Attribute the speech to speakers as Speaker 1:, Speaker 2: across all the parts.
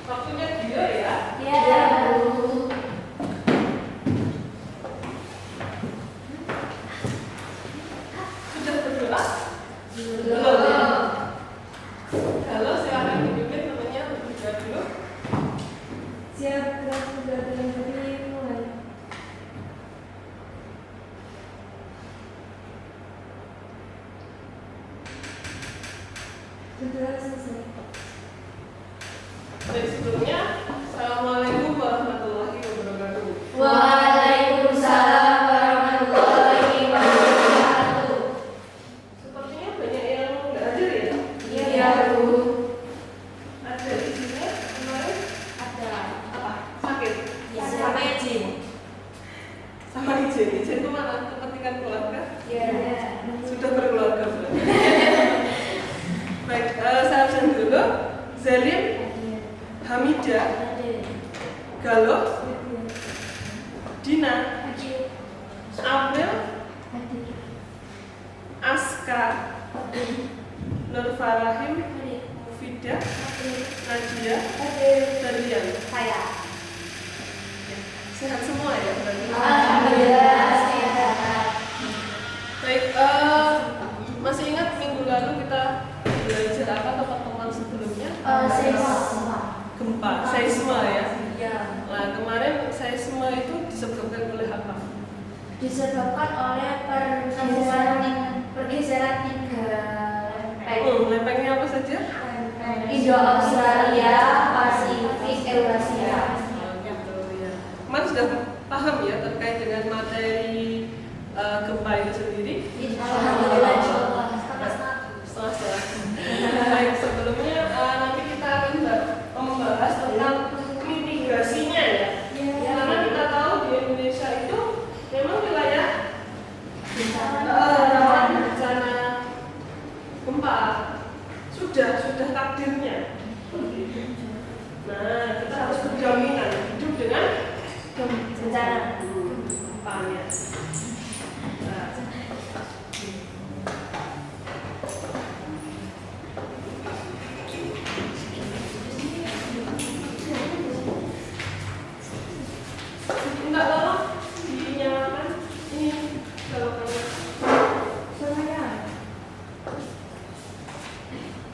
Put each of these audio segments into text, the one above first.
Speaker 1: Waktunya dia ya?
Speaker 2: Iya, Bu.
Speaker 1: Sudah berdoa?
Speaker 2: Belum.
Speaker 1: Kalau silakan dipimpin temannya untuk berdoa dulu.
Speaker 2: Siap, sudah mulai. Sudah selesai.
Speaker 1: Baik, sebelumnya, Assalamualaikum warahmatullahi wabarakatuh.
Speaker 2: Waalaikumsalam warahmatullahi wabarakatuh.
Speaker 1: Sepertinya banyak yang nggak hadir ya?
Speaker 2: Iya, Bu.
Speaker 1: Ada izinnya kemarin?
Speaker 2: Ada.
Speaker 1: Apa? Sakit?
Speaker 2: Ya, sama izin.
Speaker 1: Sama izin? Izin kemana? Kepentingan keluarga?
Speaker 2: Iya.
Speaker 1: Sudah berkeluarga berarti. Baik, saya absen dulu. Zalim, Hamidah, Galuh, Dina, April, Aska, Nur Farahim, Mufidah, Nadia, dan Rian.
Speaker 2: Saya.
Speaker 1: Sehat semua ya berarti?
Speaker 2: Alhamdulillah sehat.
Speaker 1: Baik, masih ingat minggu lalu kita belajar apa atau pertemuan sebelumnya? Gempa, seisme ya.
Speaker 2: Iya.
Speaker 1: Nah, kemarin seisme itu disebabkan oleh apa?
Speaker 2: Disebabkan oleh pergeseran tiga lempeng.
Speaker 1: Lempengnya apa saja?
Speaker 2: Indo Australia, Pasifik, Eurasia.
Speaker 1: Gitu ya. Kemarin sudah paham ya terkait dengan materi gempa itu sendiri?
Speaker 2: Alhamdulillah.
Speaker 1: Setelah. Baik, sebelumnya nanti kita akan membahas tentang mitigasinya ya. Karena kita tahu di Indonesia itu memang wilayah rawan bencana gempa. Sudah takdirnya. Nah, kita harus berjaminan hidup dengan
Speaker 2: Bencana.
Speaker 1: gempanya. Nah, enggak lama dinyalakan ini selokannya.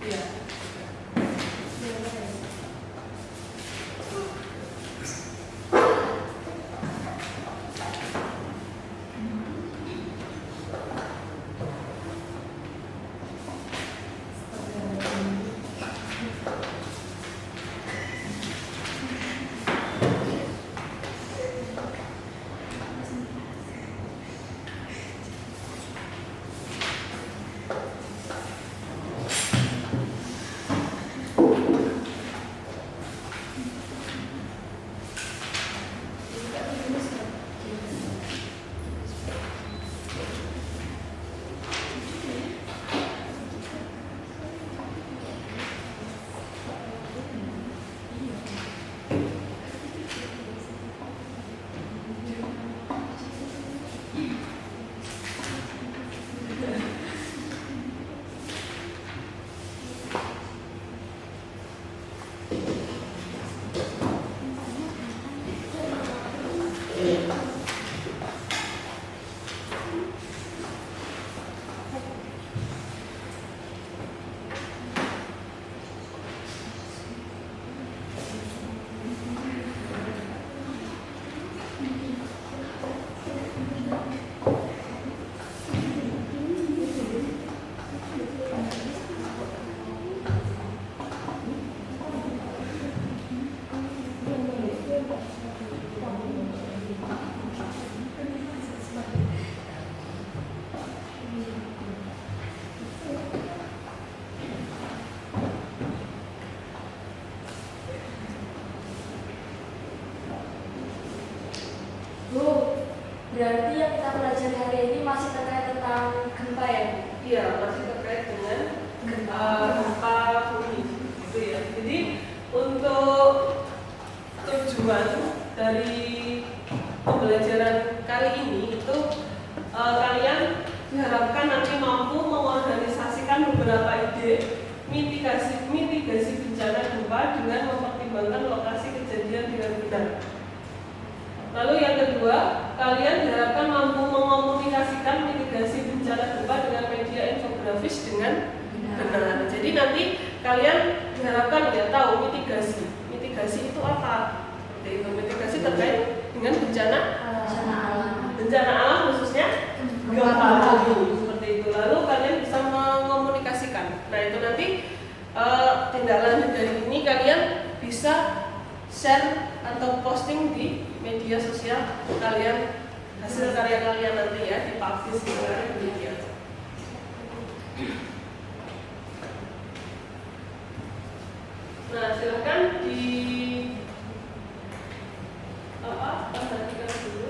Speaker 1: Iya.
Speaker 2: Berarti yang kita pelajari hari ini masih terkait tentang gempa ya?
Speaker 1: Iya, masih terkait dengan gempa bumi, gitu ya. Jadi untuk tujuan dari pembelajaran kali ini itu kalian diharapkan nanti mampu mengorganisasikan beberapa ide mitigasi bencana gempa dengan mempertimbangkan lokasi kejadian dengan benar. Lalu yang kedua, kalian diharapkan mampu mengomunikasikan mitigasi bencana gempa dengan media infografis dengan benar. Jadi nanti kalian diharapkan ya tahu mitigasi itu apa. Seperti itu, mitigasi terkait dengan bencana alam khususnya gempa bumi seperti itu. Lalu kalian bisa mengomunikasikan. Nah itu nanti tindak lanjut dari ini kalian bisa share atau posting di media sosial kalian, hasil karya kalian nanti ya dipublish di media. Nah silakan perhatikan dulu.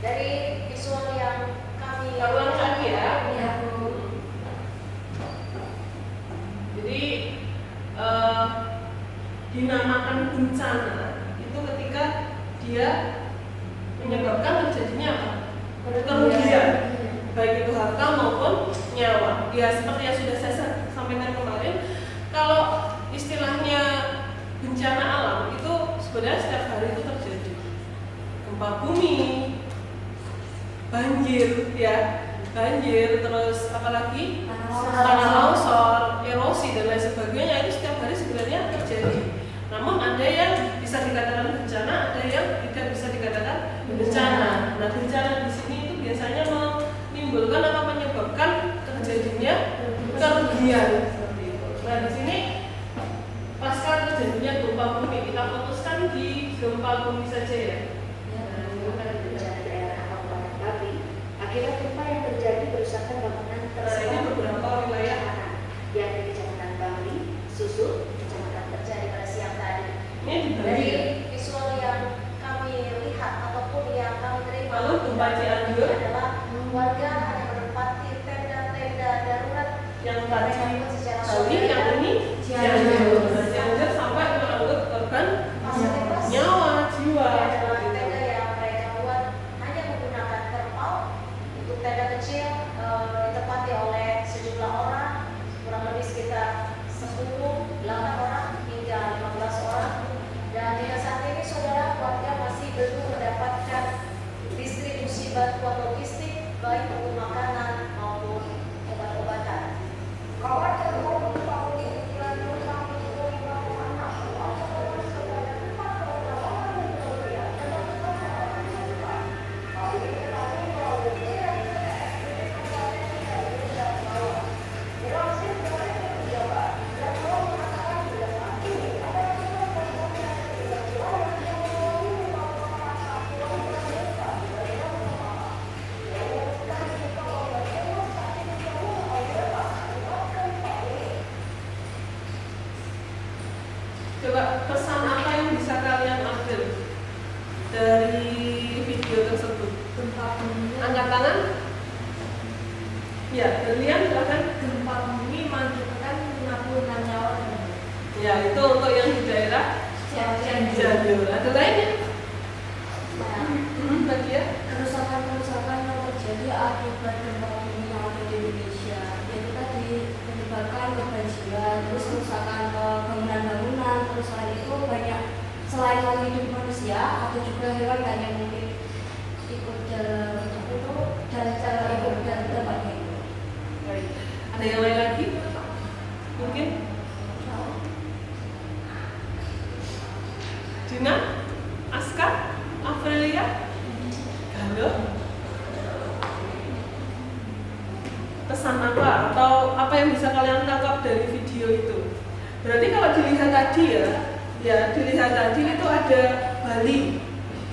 Speaker 3: Dari visual yang kami
Speaker 1: ulang lagi ya.
Speaker 3: Ya.
Speaker 1: Jadi dinamakan bencana itu ketika dia menyebabkan terjadinya apa? Kerugian, baik itu harta maupun nyawa. Ya seperti yang sudah saya sampaikan kemarin, kalau istilahnya bencana alam itu sebenarnya setiap hari itu terjadi. Gempa bumi, banjir, terus apalagi tanah longsor, erosi dan lain sebagainya itu setiap hari sebenarnya terjadi. Namun ada yang bisa dikatakan bencana, ada yang tidak bisa dikatakan bencana. Nah bencana di sini itu biasanya menimbulkan atau menyebabkan terjadinya kerugian seperti itu. Nah di sini pasca terjadinya gempa bumi, kita fokuskan di gempa bumi saja ya.
Speaker 3: Akibat gempa yang terjadi kerusakan bangunan tersebar
Speaker 1: ini beberapa wilayah
Speaker 3: yang di Kecamatan Bangli, Susul, Kecamatan terjadi pada siang tadi.
Speaker 1: Ini
Speaker 3: Dari visual yang kami lihat ataupun yang kami terima
Speaker 1: lalu gempa Cianjur
Speaker 3: adalah warga yang menempati tenda-tenda darurat
Speaker 1: yang tadi
Speaker 3: dibangun secara
Speaker 1: tadi yang ini Cianjur sampai menganggut korban
Speaker 3: fasilitas
Speaker 1: nyawa jiwa.
Speaker 3: adalah tenda yang mereka buat hanya menggunakan terpal. Untuk tenda kecil ditempati oleh sejumlah orang, kurang lebih sekitar 10, 8 orang hingga 15 orang. Dan hingga saat ini saudara, warga masih belum mendapatkan distribusi bantuan logistik baik untuk makanan maupun obat-obatan.
Speaker 1: Coba pesan apa yang bisa kalian ambil dari video tersebut? Angkat tangan. Ya, Berlian silakan.
Speaker 2: Gempa bumi mengakibatkan 56 nyawa.
Speaker 1: Ya, itu untuk yang di daerah Cianjur. Ada lainnya? Lagi ya?
Speaker 2: Kerusakan-kerusakan yang terjadi akibat gempa bumi yang ada di Indonesia, yaitu tadi menyebabkan kebanjiran, terus kerusakan bangunan-bangunan, terus selain itu banyak selain makhluk hidup manusia, ada juga hewan yang mungkin ikut dalam itu dan cara ikut dan tempatnya itu.
Speaker 1: Baik. Ada yang lain lagi? Mungkin? Dina? Aska? Aprilia? Halo? Pesan apa? Atau apa yang bisa kalian tangkap dari video itu? Berarti kalau dilihat tadi ya dilihat tadi itu ada Bali,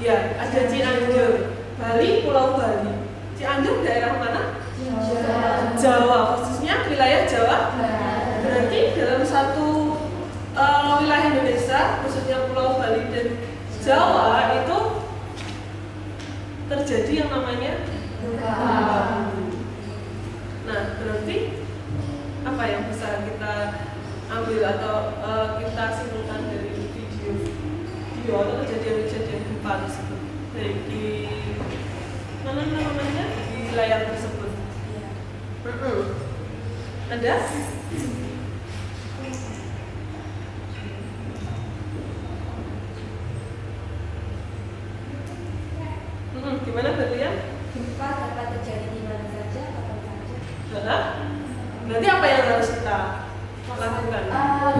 Speaker 1: ya ada Cianjur, Bali, Pulau Bali. Cianjur daerah mana? Jawa, khususnya wilayah Jawa. Berarti dalam satu wilayah Indonesia, khususnya Pulau Bali dan Jawa itu terjadi yang namanya gempa. Nah, berarti apa yang bisa kita ambil atau kita simpulkan dari video atau kejadian-kejadian gempa tersebut? Baik, di mana namanya di layar tersebut. Ada? Gimana Berlian?
Speaker 2: Gempa dapat terjadi di mana saja, kapan saja.
Speaker 1: Berarti apa yang harus kita lakukan?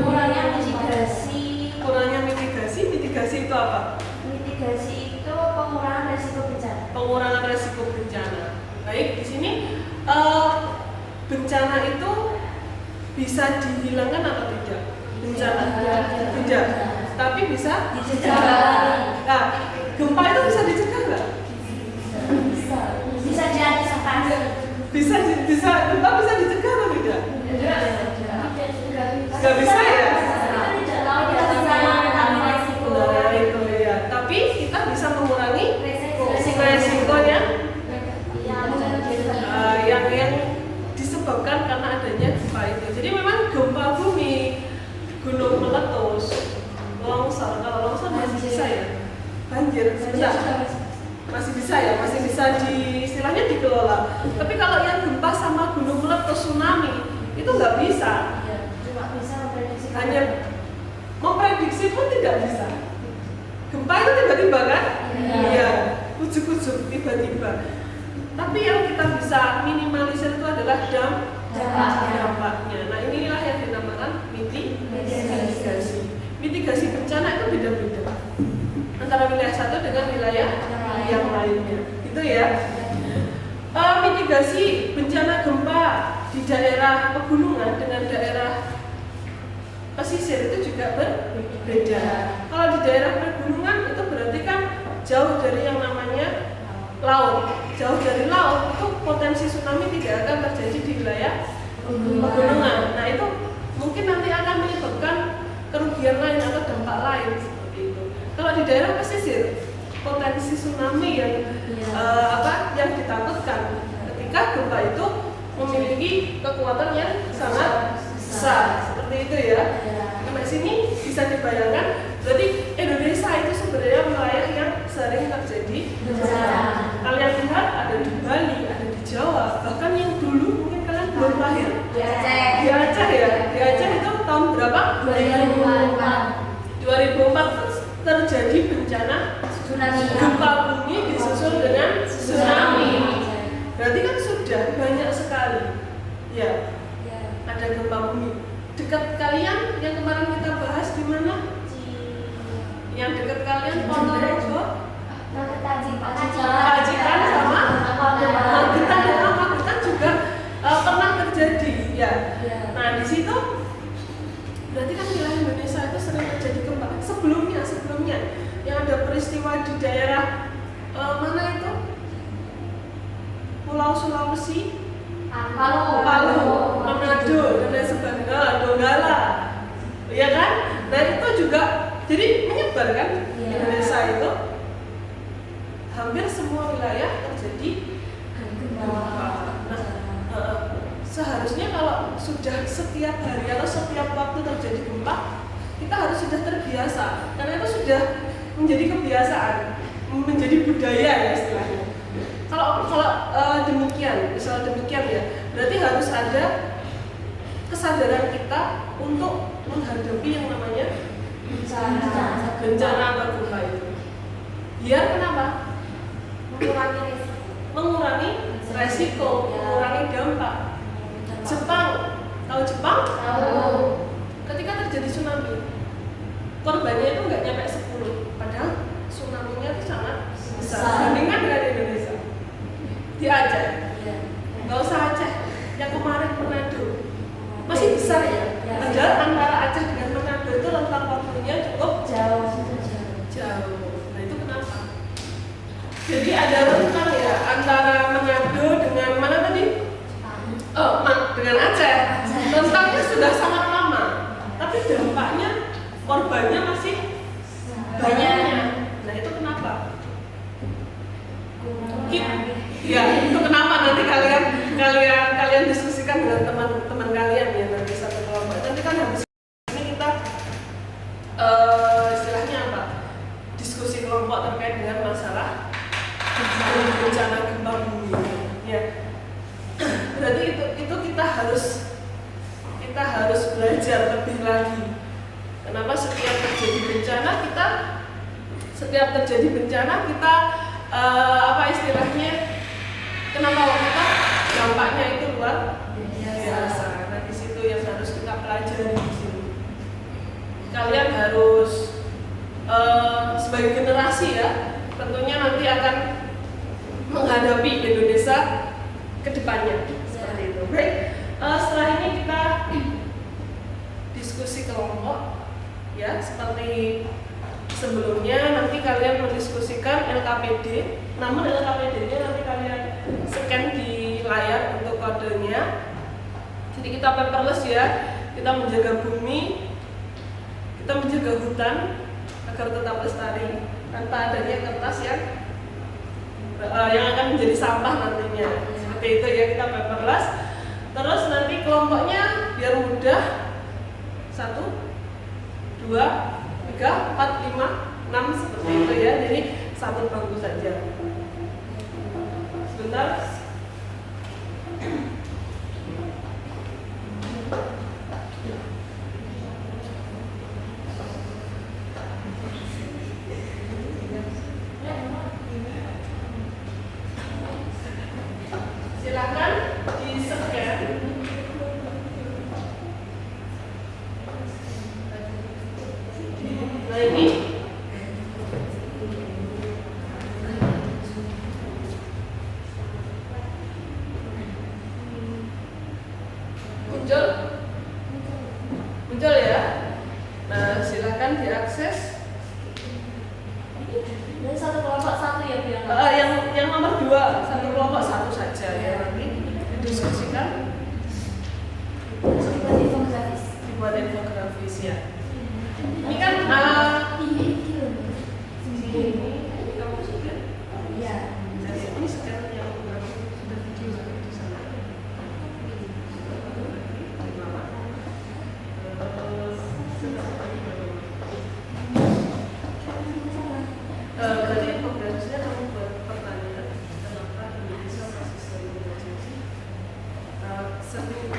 Speaker 2: Kurangnya mitigasi.
Speaker 1: Kurangnya mitigasi itu apa?
Speaker 2: Mitigasi itu pengurangan resiko bencana.
Speaker 1: Pengurangan resiko bencana. Baik, di sini bencana itu bisa dihilangkan atau tidak? Bencana tidak, tapi bisa dicegah. Nah, gempa itu bisa dicegah nggak?
Speaker 2: Bisa diantisipasi.
Speaker 1: Bisa gempa bisa dicegah atau tidak? Nggak bisa ya? Nah, itu ya. Tapi kita bisa mengurangi resikonya yang disebabkan karena adanya gempa itu. Jadi memang gempa bumi, gunung meletus, longsor. Kalau longsor masih bisa ya, banjir sebentar. Masih bisa ya, masih bisa istilahnya dikelola. Tapi kalau yang gempa sama gunung meletus, tsunami itu nggak bisa.
Speaker 2: Cuma bisa memprediksi.
Speaker 1: Hanya memprediksi pun tidak bisa. Gempa itu tiba-tiba kan? Iya, ujuk-ujuk tiba-tiba. Tapi yang kita bisa minimalisir itu adalah dampaknya. Nah, inilah yang dinamakan mitigasi. Mitigasi bencana itu beda-beda antara wilayah satu dengan wilayah yang lainnya. Itu ya. Mitigasi bencana gempa di daerah pegunungan dengan daerah pesisir itu juga berbeda. Kalau di daerah pegunungan itu berarti kan jauh dari yang namanya laut. Jauh dari laut itu potensi tsunami tidak akan terjadi di wilayah pegunungan. Nah, itu mungkin nanti akan menyebabkan kerugian lain atau dampak lain seperti itu. Kalau di daerah pesisir, potensi tsunami yang yang ditakutkan ketika gempa itu memiliki kekuatan yang sangat besar seperti itu ya. Sampai sini bisa dibayangkan, berarti Indonesia itu sebenarnya wilayah yang sering terjadi bencana. Kalian lihat ada di Bali, ada di Jawa, bahkan yang dulu mungkin kalian belum lahir. Di Aceh ya. Di Aceh itu tahun berapa? 2004 terjadi bencana gempa bumi disusul dengan tsunami. Berarti kan sudah banyak sekali ya, ada gempa bumi. Dekat kalian yang kemarin kita bahas di mana? Yang dekat kalian Ponorogo, Pacitan sama Magetan dan Magetan juga pernah terjadi ya. Nah, di situ berarti kan wilayah Indonesia itu sering terjadi gempa. Sebelumnya yang ada peristiwa di daerah mana itu? Pulau Sulawesi, Palu, Manado dan lain sebagainya, Donggala, ya kan? Nah, itu juga jadi menyebar kan di Indonesia itu. Hampir semua wilayah terjadi gempa. Nah, kalau sudah setiap hari atau setiap waktu terjadi gempa, kita harus sudah terbiasa, karena itu sudah menjadi kebiasaan, menjadi budaya ya istilahnya. Kalau demikian, misal demikian ya, berarti harus ada kesadaran kita untuk menghadapi yang namanya bencana atau gempa itu. Biar kenapa? Mengurangi resiko, mengurangi dampak. Jepang, tahu Jepang?
Speaker 2: Tahu.
Speaker 1: Ketika terjadi tsunami, korbannya itu nggak nyampe 10, padahal tsunami-nya itu sangat besar. Bandingkan dengan Indonesia. Di Aceh, nggak usah Aceh, yang kemarin Manado masih besar ya. Padahal antara Aceh dengan Manado itu rentang waktunya cukup
Speaker 2: Jauh.
Speaker 1: Nah itu kenapa? Jadi ada rentang ya antara Manado dengan mana tadi? Dengan Aceh. Rentangnya sudah sangat lama, tapi dampaknya korbannya masih banyak. Nah itu kenapa? Ya itu kenapa nanti kalian diskusikan dengan teman-teman kalian ya nanti satu kelompok. Nanti kan habis ini kita istilahnya apa? Diskusi kelompok terkait dengan masalah bencana gempa bumi. Ya. Berarti itu kita harus belajar lebih lagi. Kenapa setiap terjadi bencana kita apa istilahnya? Kenapa kita dampaknya itu luar biasa. Nah di situ yang harus kita pelajari di sini. Kalian harus sebagai generasi ya, tentunya nanti akan menghadapi Indonesia ke depannya seperti itu. Baik, setelah ini kita diskusi kelompok ya, seperti sebelumnya nanti kalian mendiskusikan LKPD. Namun LKPD-nya nanti kalian scan di layar untuk kodenya. Jadi kita paperless ya, kita menjaga bumi, kita menjaga hutan agar tetap lestari tanpa adanya kertas yang akan menjadi sampah nantinya. Seperti itu ya, kita paperless. Terus nanti kelompoknya biar mudah 1, 2, 3, 4, 5, 6 seperti itu ya. Jadi satu bangku saja. Sebentar. Silakan di-scan. Nah ini muncul ya. Nah silakan diakses.
Speaker 2: Dan satu kelompok satu ya Bu
Speaker 1: Yang nomor 2 satu kelompok satu saja ya, nanti didiskusikan. Dibuat infografis ya. Ini kan ini kamu sudah.
Speaker 2: Iya.
Speaker 1: Jadi ini sekarang yang sudah video di sana. Berarti infografisnya kamu buat pertanyaan kenapa Indonesia masih sering emergency? Sering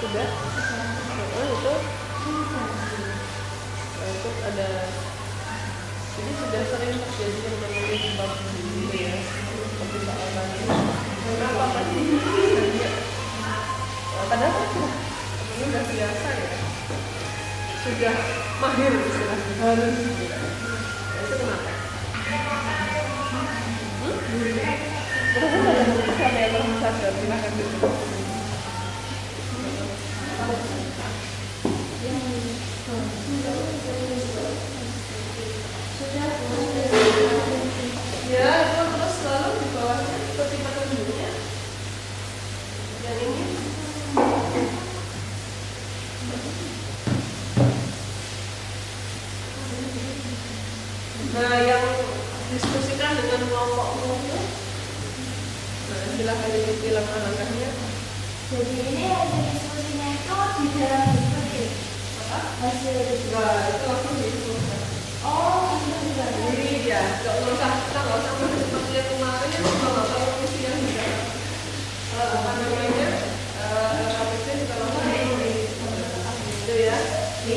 Speaker 1: Sudah? Oh, itu ada, jadi sudah sering terjadi yang namanya gempa bumi ya, seperti soal tadi. Kenapa tadi? Padahal ini sudah biasa ya, sudah mahir istilahnya, harus. Itu kenapa? Terus ada siapa yang tersadar? Silakan dulu. Ya, itu terus selalu di bawahnya seperti petunjuknya. Yang ini. Nah, yang diskusikan dengan kelompokmu itu. Nah, silakan diikuti langkah-langkahnya.
Speaker 2: Jadi ini hasil diskusinya itu di dalam diskusi.
Speaker 1: Apa?
Speaker 2: Hasil diskusi.
Speaker 1: Nah, itu langsung diinfokan.
Speaker 2: Oh, itu juga.
Speaker 1: Jadi ya, kita nggak usah seperti yang kemarin ya, kalau misi yang juga apa namanya KPC juga langsung itu ya. Jadi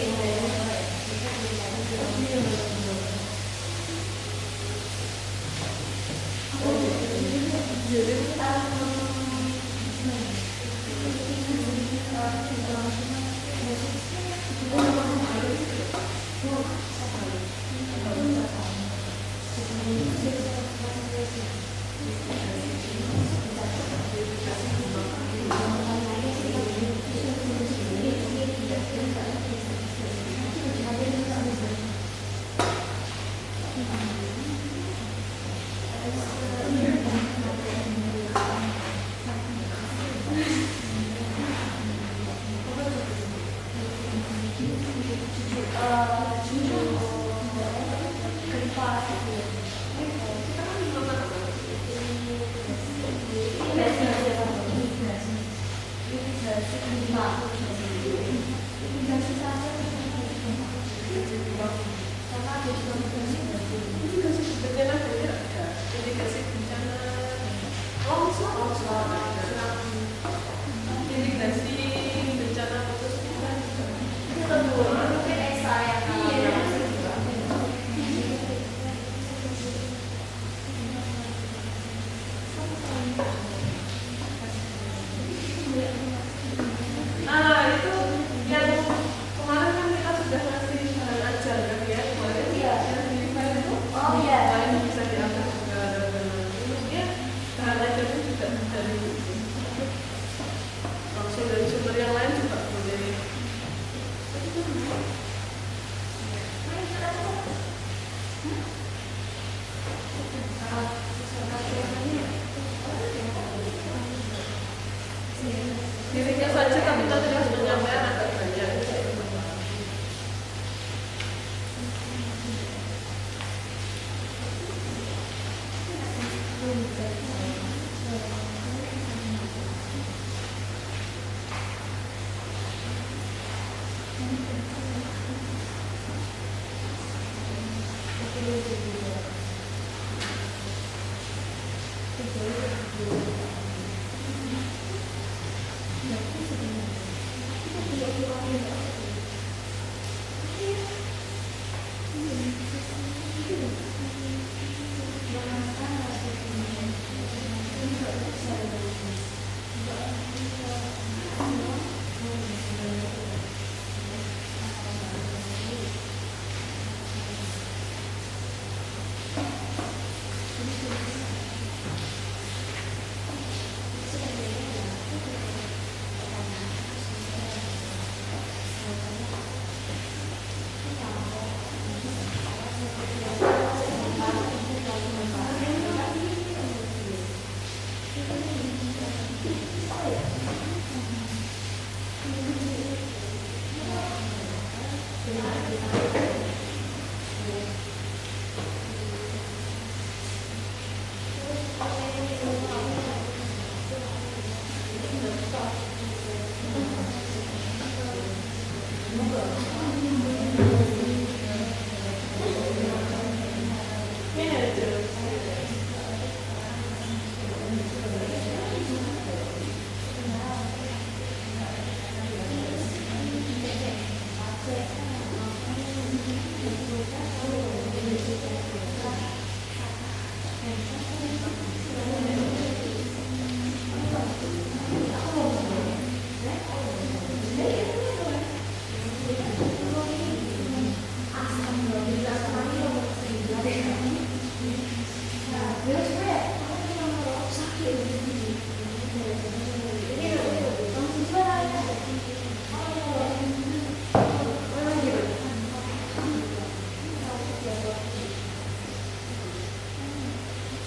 Speaker 2: longsor.
Speaker 1: Mitigasi bencana putus kita juga.
Speaker 3: Itu tentu mungkin Esa yang
Speaker 1: Nah, itu yang kemarin kan kita sudah ngasih bahan ajar kan ya kemarin
Speaker 2: Iya.
Speaker 1: yang di file itu.
Speaker 2: Oh iya.
Speaker 1: Nah, ini bisa diambil juga maksudnya bahan ajarnya juga dari langsung dari sumber yang lain juga boleh. Dirinya saja tapi nanti pas penyampaian agak banyak.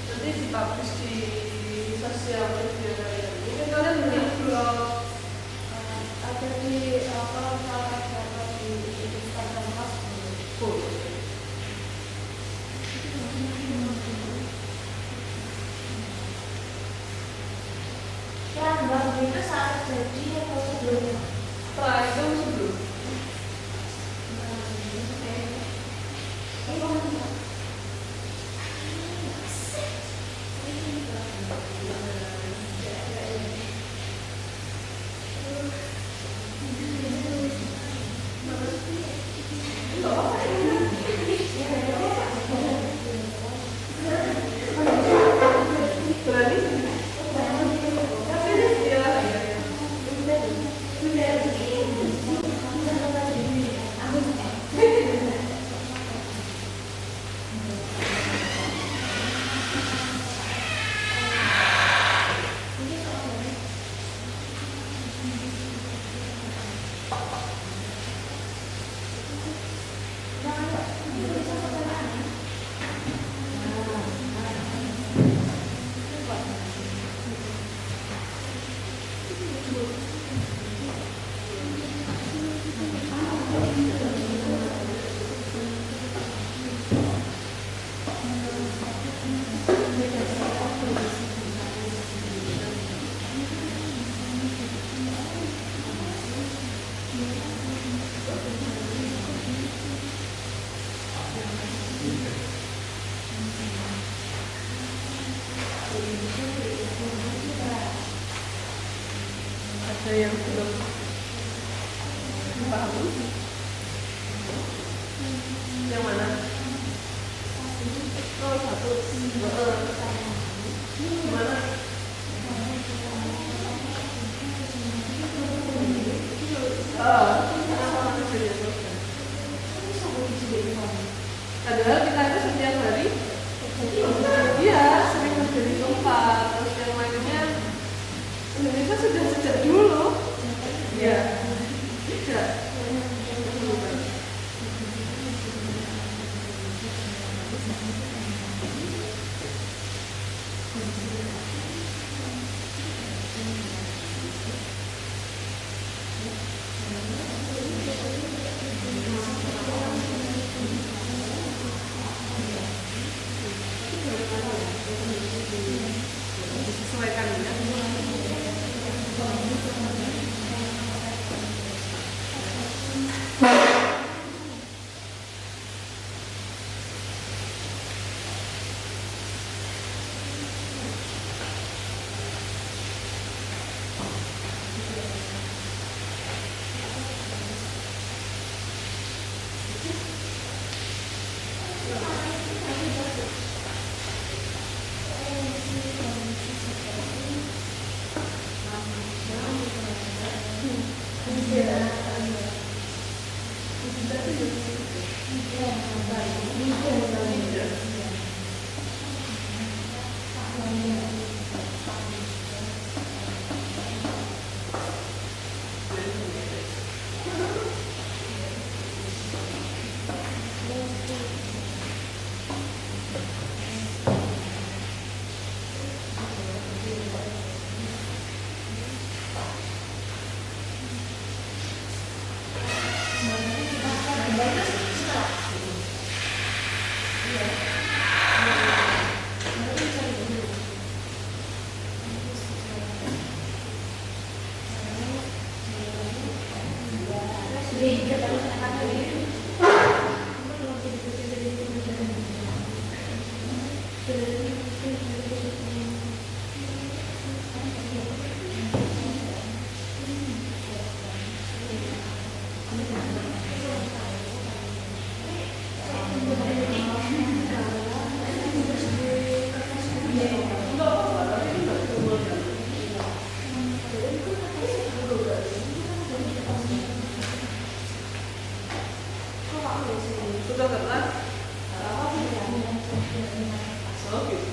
Speaker 1: Nanti dipublish di sosial media kalian. Mungkin kalian melihat blog
Speaker 2: Ada di kalau misalkan data di Instagram Facebook. Yang baru itu saat jadi atau sebelumnya?
Speaker 1: setelah itu sebelum. Berani? Tapi dia Ada yang belum paham? Yang mana? Oh, satu. Mana? Kenapa jadi dosen? Padahal kita itu setiap hari iya sering kerja di tempat. Terus yang lainnya Indonesia sudah sejak dulu ya tidak. Disesuaikan ya. Sudah kelas? Oh gitu.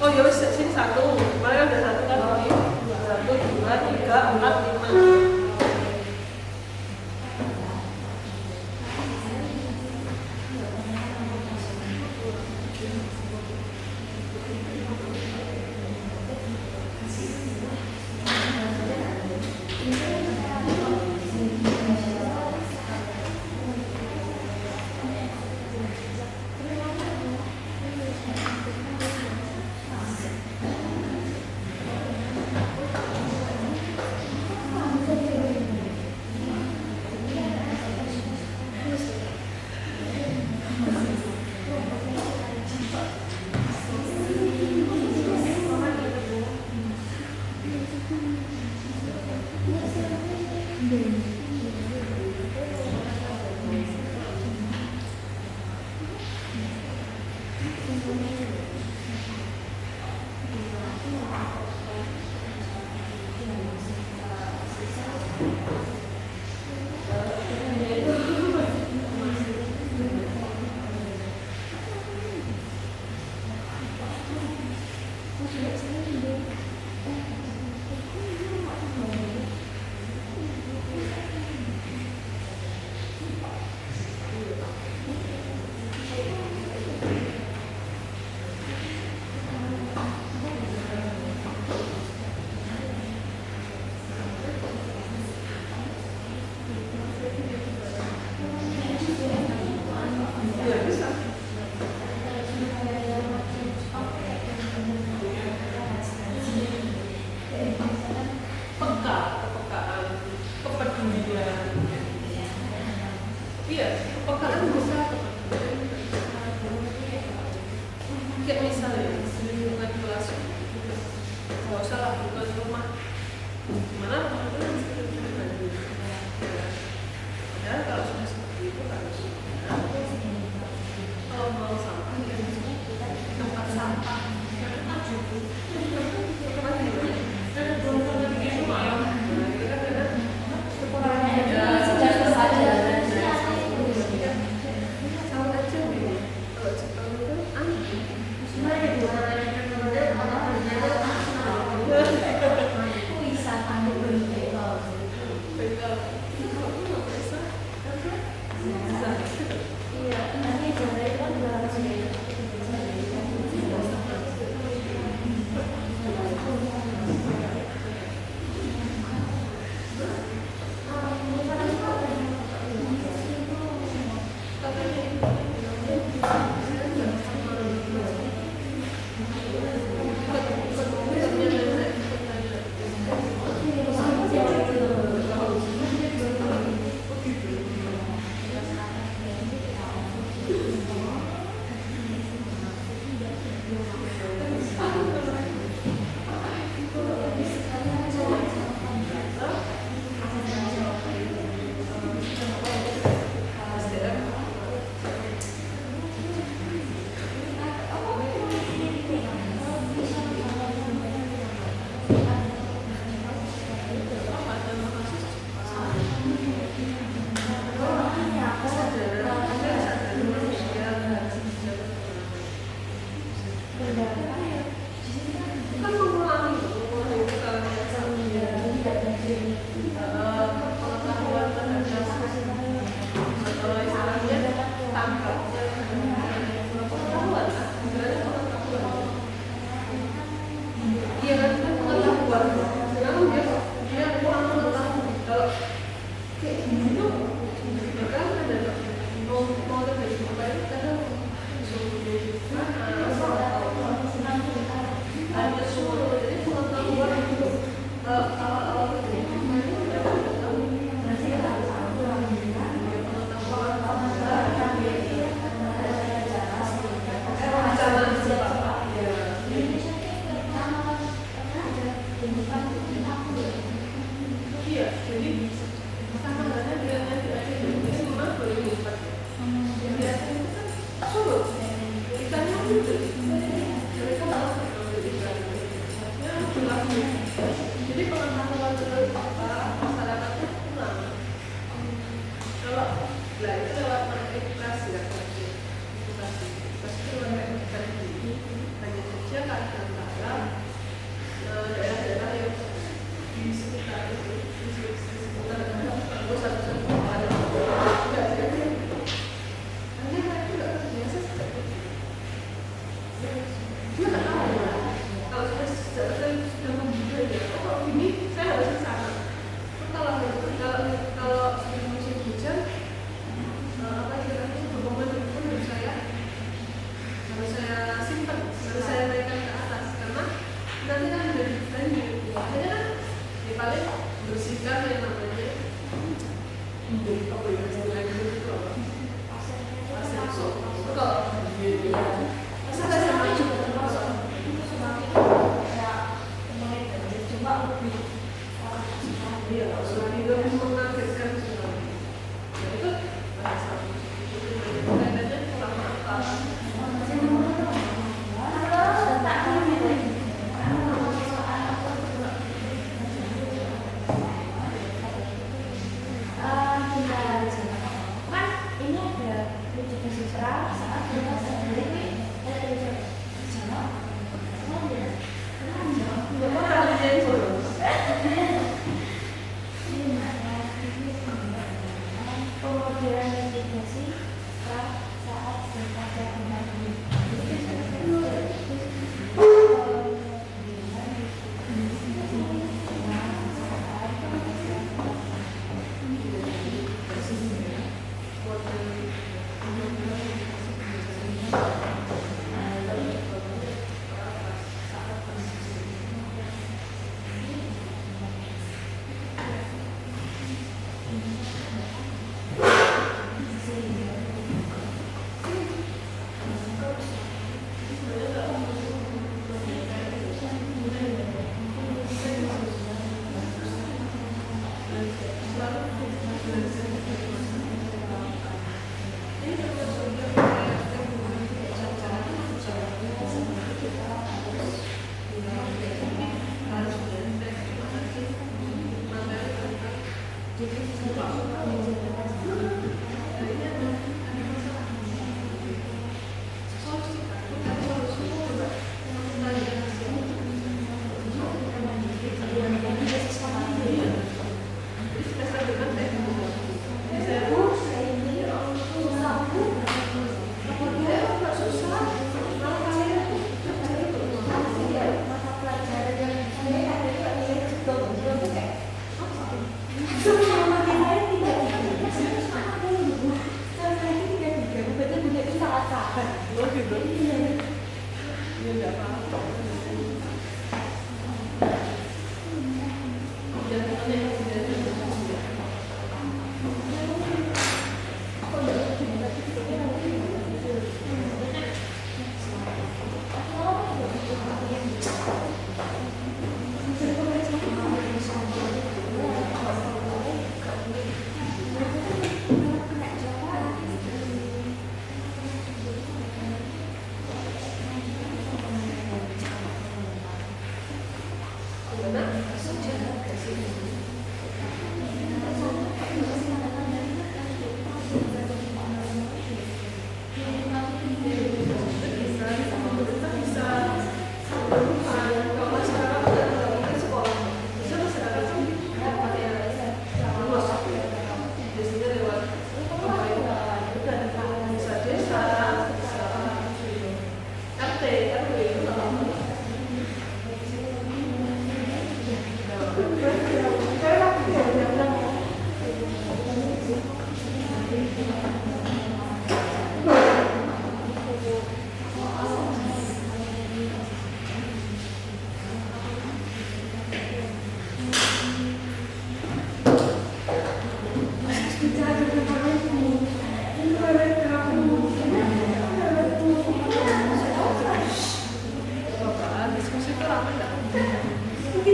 Speaker 1: Oh ya wis sini satu, kemarin udah satu kan ini. 1, 2, 3, 4, 5.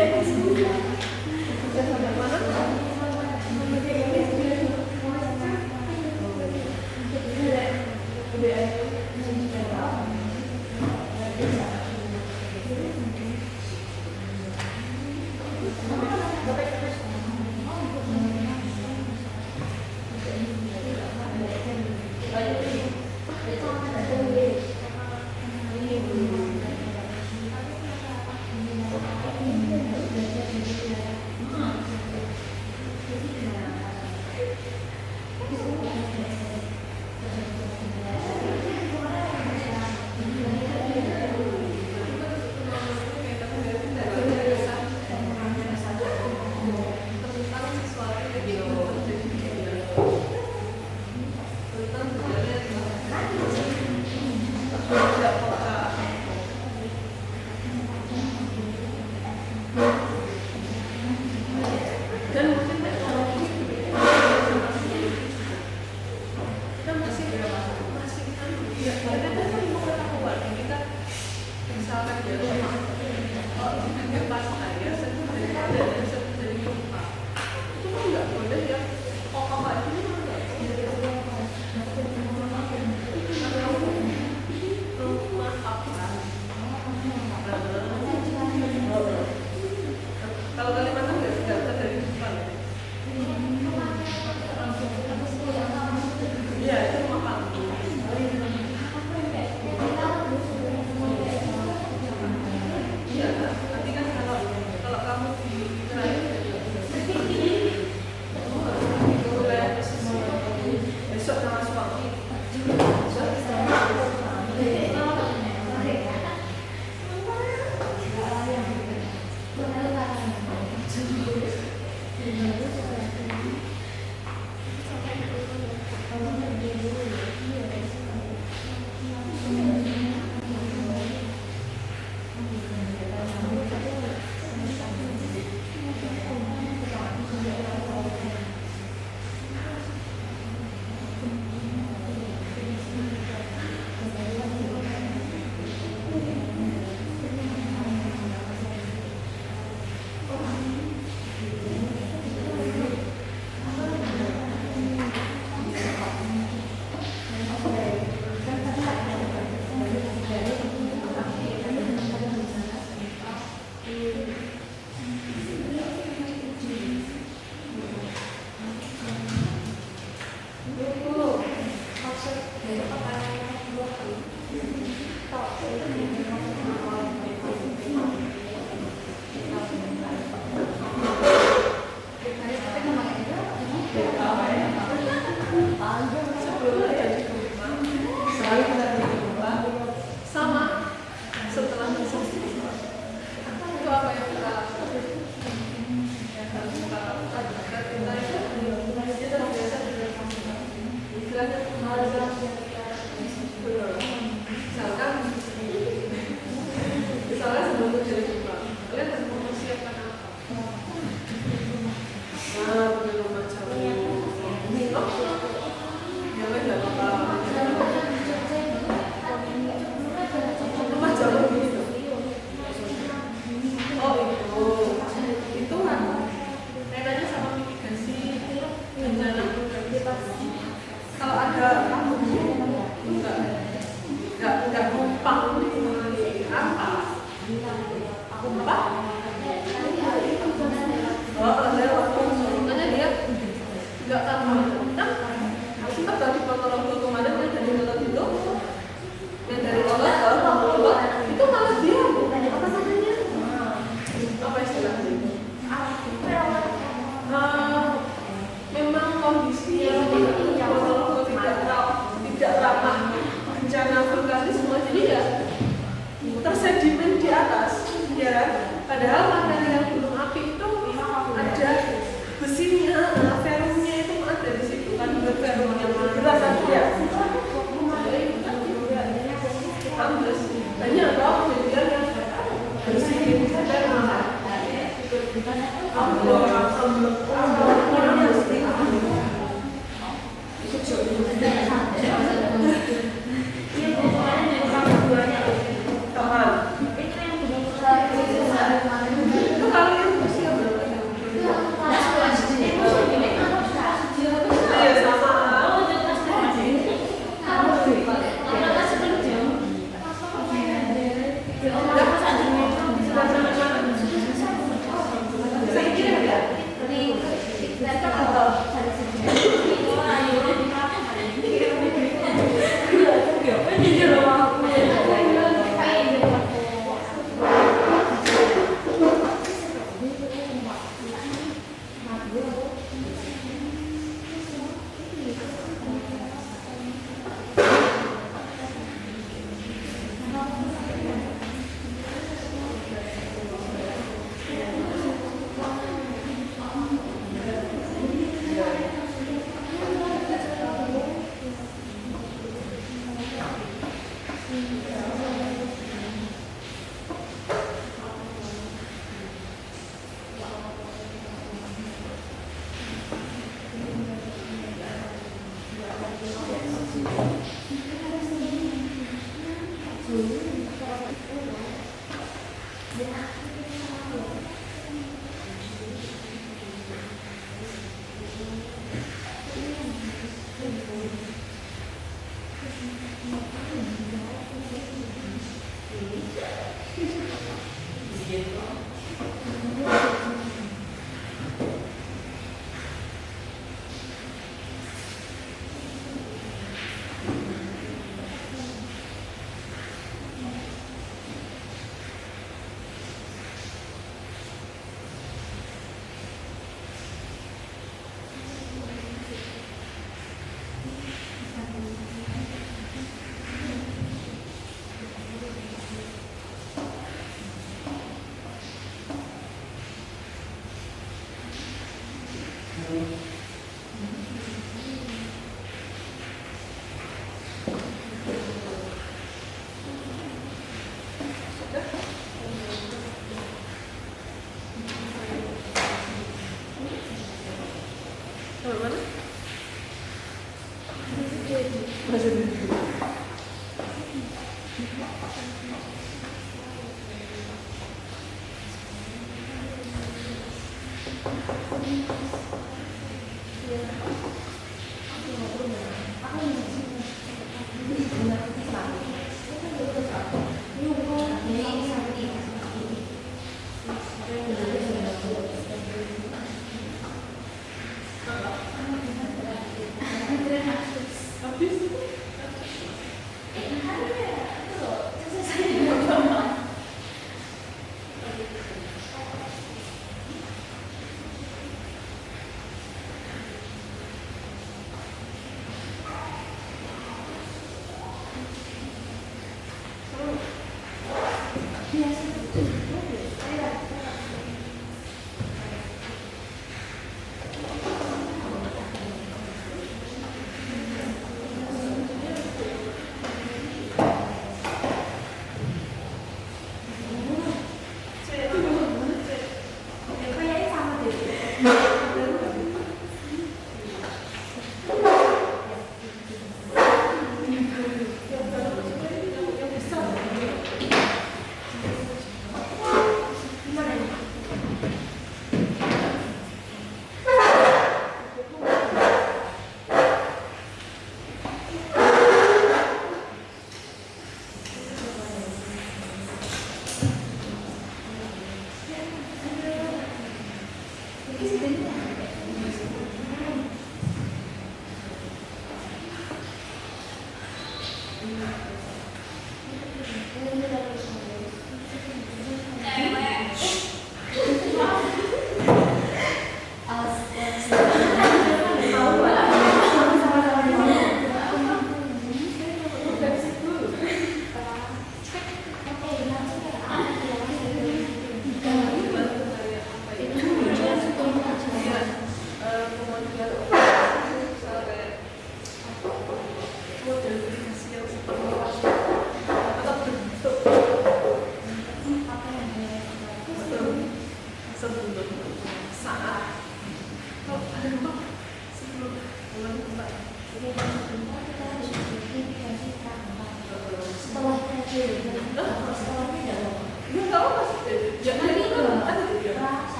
Speaker 1: Udah sampai mana? Dan mungkin teknologi kita masih kan ya mereka kan mau ketahuan kita misalkan ya pas saya satu dari ada dan satu dari lupa itu kan nggak boleh ya apa itu nggak kalau Kalimantan nggak dari depan ya? Iya, itu rumah panggung. Iya, nanti kan kalau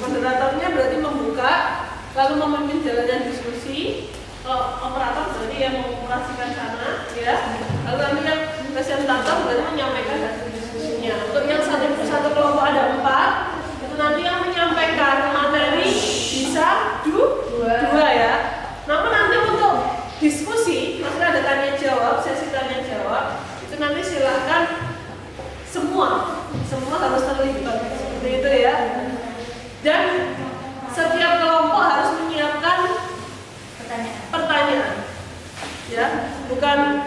Speaker 1: Moderatornya berarti membuka, lalu memimpin jalannya diskusi. Kalau operator berarti yang mengoperasikan sana, ya. Lalu nanti yang presentator berarti menyampaikan hasil diskusinya. Untuk yang satu kelompok ada 4, itu nanti yang menyampaikan materi bisa dua ya. Namun nanti untuk diskusi, maksudnya ada tanya jawab, sesi tanya jawab, itu nanti silahkan semua harus terlibat seperti itu ya. Dan setiap kelompok harus menyiapkan pertanyaan, ya, bukan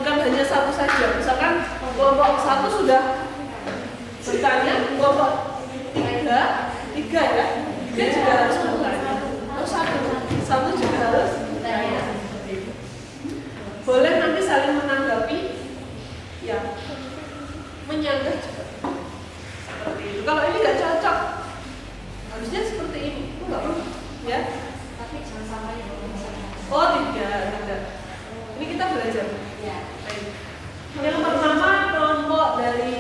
Speaker 1: hanya satu saja. Misalkan kelompok 1 sudah bertanya, kelompok 3 ya, dia juga harus bertanya. Atau satu juga harus bertanya. Boleh nanti saling menanggapi, ya, menyanggah juga. Seperti itu. Kalau ini nggak cocok, harusnya seperti ini, nggak perlu, ya.
Speaker 2: Tapi jangan sampai
Speaker 1: Oh tidak. Ini kita belajar.
Speaker 2: ya.
Speaker 1: Baik. Yang pertama kelompok dari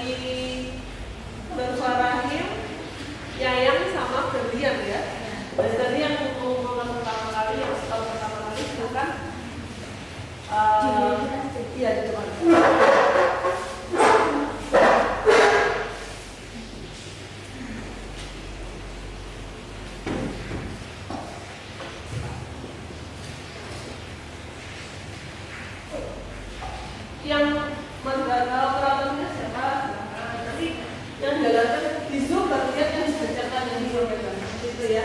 Speaker 1: Berfarahim, Yayang sama Berlian ya. Dari tadi yang mengumumkan pertama kali, yang setahun pertama kali silakan. Iya di depan. Yang operatornya siapa? Nanti yang jalankan di Zoom bagian yang dibacakan yang disampaikan itu ya.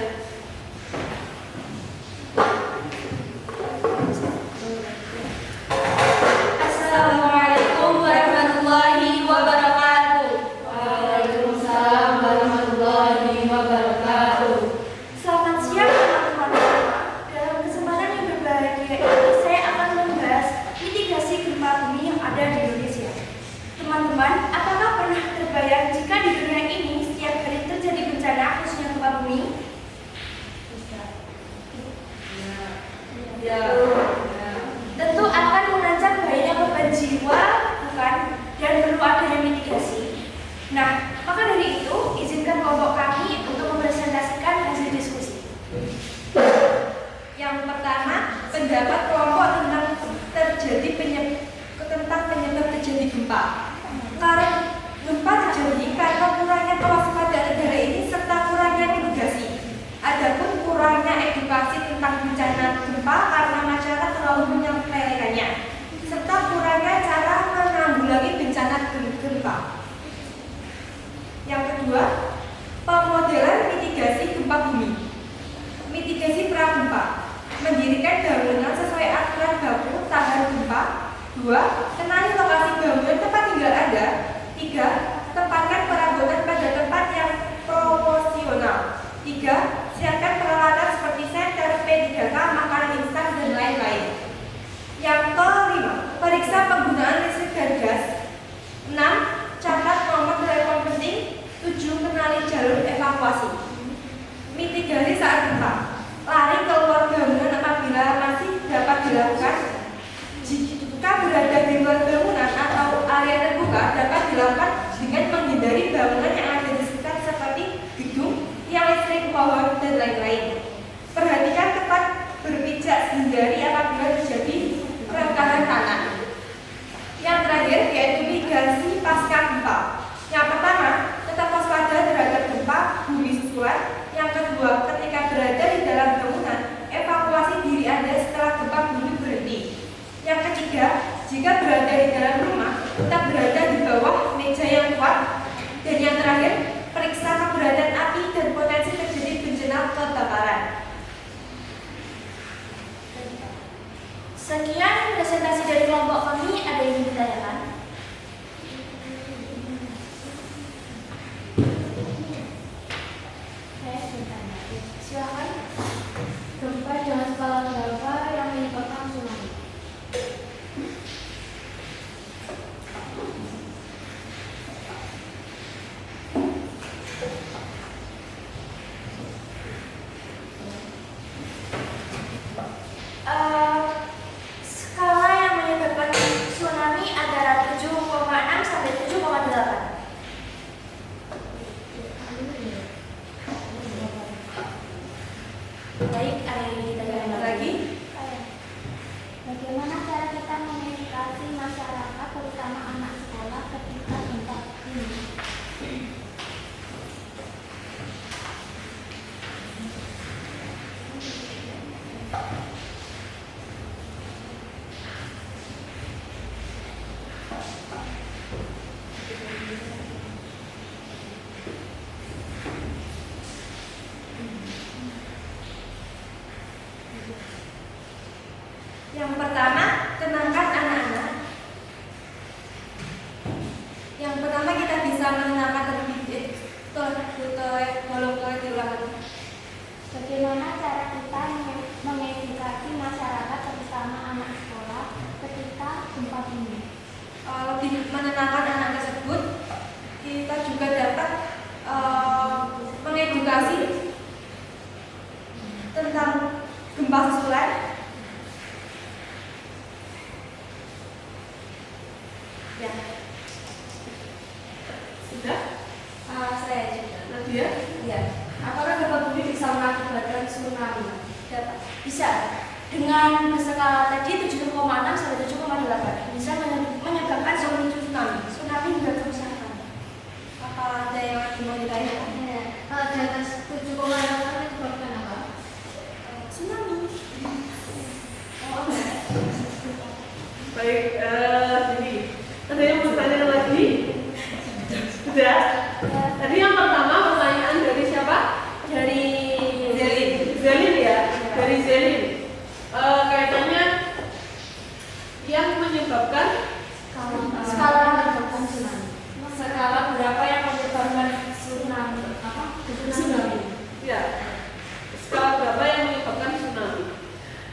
Speaker 2: Assalamualaikum warahmatullahi wabarakatuh.
Speaker 4: Waalaikumsalam warahmatullahi wabarakatuh.
Speaker 2: Selamat siang teman-teman. Dalam kesempatan yang berbahagia ini saya akan membahas mitigasi gempa bumi yang ada di Indonesia. Teman-teman, apakah pernah terbayang jika di dunia ini setiap hari terjadi bencana khususnya gempa bumi?
Speaker 1: Ya.
Speaker 2: Tentu akan mengancam bahaya korban jiwa, bukan? Dan perlu adanya mitigasi. Nah, maka dari itu, izinkan kelompok kami untuk mempresentasikan hasil diskusi. Yang pertama, pendapat kelompok tentang penyebab terjadi gempa. Karena gempa terjadi karena kurangnya kewaspadaan negara ini serta kurangnya mitigasi. Adapun kurangnya edukasi tentang bencana gempa karena
Speaker 5: 2. Kenali lokasi bangunan tempat tinggal Anda. 3. Tempatkan perabotan pada tempat yang proporsional. 3. Siapkan peralatan seperti senter, P3K, makanan instan, dan lain-lain. Yang kelima, periksa penggunaan listrik dan gas. 6. Catat nomor telepon penting. 7. Kenali jalur evakuasi. Mitigasi saat gempa. Lari keluar bangunan apabila masih dapat dilakukan. Jika berada di luar bangunan atau area terbuka, dapat dilakukan dengan menghindari bangunan yang ada di sekitar seperti gedung, tiang listrik, pohon, dan lain-lain. Perhatikan tempat berpijak, hindari apabila terjadi rengkahan tanah. Yang terakhir yaitu mitigasi pasca gempa. Yang pertama, tetap waspada terhadap gempa bumi susulan. Yang kedua, ketika berada di dalam bangunan, evakuasi diri Anda setelah gempa bumi berhenti. Yang ketiga, jika berada di dalam rumah, tetap berada di bawah meja yang kuat. Dan yang terakhir, periksa keberadaan api dan potensi terjadi bencana kebakaran.
Speaker 2: Sekian presentasi dari kelompok kami. Ada yang ingin ditanyakan? Silakan.
Speaker 4: Gempa dengan skala berapa yang menyebabkan tsunami?
Speaker 2: Skala yang menyebabkan tsunami antara 7,6 sampai 7,8. Baik, ada yang ingin ditanyakan lagi?
Speaker 6: Bagaimana cara kita mengedukasi masyarakat, terutama anak sekolah, ketika gempa ini?
Speaker 5: Yang pertama, tenangkan anak-anak. Yang pertama kita bisa menenangkan terlebih dahulu.
Speaker 6: Bagaimana cara kita mengedukasi masyarakat, terutama anak sekolah, ketika gempa ini?
Speaker 5: Lebih menenangkan anak tersebut, kita juga dapat mengedukasi tentang gempa susulan. Ya.
Speaker 1: Sudah?
Speaker 5: Saya juga.
Speaker 1: Nadia?
Speaker 2: Ya. Apakah gempa bumi bisa mengakibatkan tsunami? Dapat. Bisa. Dengan skala tadi 7,6 sampai 7,8 bisa menyebabkan tsunami. Tsunami juga kerusakan.
Speaker 5: Apa ada yang mau ditanyakan?
Speaker 4: Kalau di atas 7,8 menyebabkan apa?
Speaker 2: Tsunami.
Speaker 1: Baik, jadi ada yang mau tanya lagi? Sudah? Tadi yang pertama pertanyaan dari siapa?
Speaker 5: Dari Zelin.
Speaker 1: Zelin ya? Dari Zelin. Kaitannya yang menyebabkan
Speaker 2: Skala menyebabkan tsunami.
Speaker 5: Skala berapa yang menyebabkan tsunami?
Speaker 2: Apa?
Speaker 1: tsunami. Ya. Skala berapa yang menyebabkan tsunami?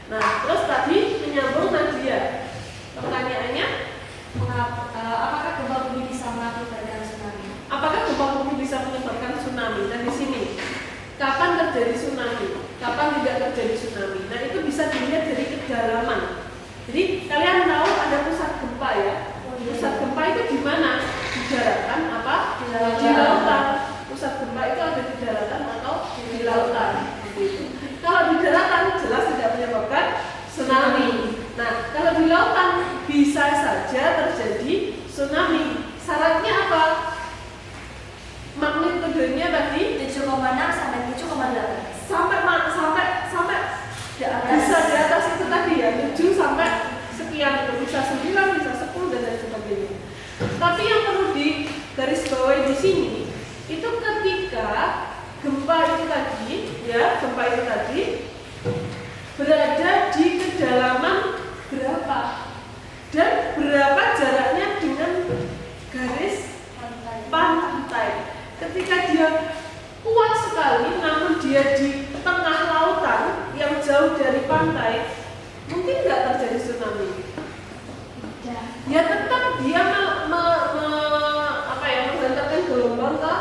Speaker 1: Nah, terus tadi menyambung Nadia. Pertanyaannya,
Speaker 2: Apakah gempa bumi bisa mengakibatkan tsunami?
Speaker 1: apakah gempa bumi bisa menyebabkan tsunami? Nah, di sini kapan terjadi tsunami? Kapan tidak terjadi tsunami? Nah, itu bisa dilihat dari kedalaman. Jadi kalian tahu ada pusat gempa ya? Pusat gempa itu di mana? Di daratan apa? Di lautan. Pusat gempa itu ada di daratan atau di lautan. Begitu. Kalau di daratan jelas tidak menyebabkan tsunami. Nah, kalau di lautan bisa saja terjadi tsunami. Syaratnya apa? Magnitudenya tadi
Speaker 2: 7,6 sampai 7,8.
Speaker 1: sampai bisa di atas itu tadi ya, 7 sampai sekian, bisa 9, bisa 10 dan lain sebagainya. Tapi yang perlu digarisbawahi di sini itu ketika gempa itu tadi berada di kedalaman berapa dan pantai, mungkin nggak terjadi tsunami. Ya tetap dia menghantarkan gelombang ke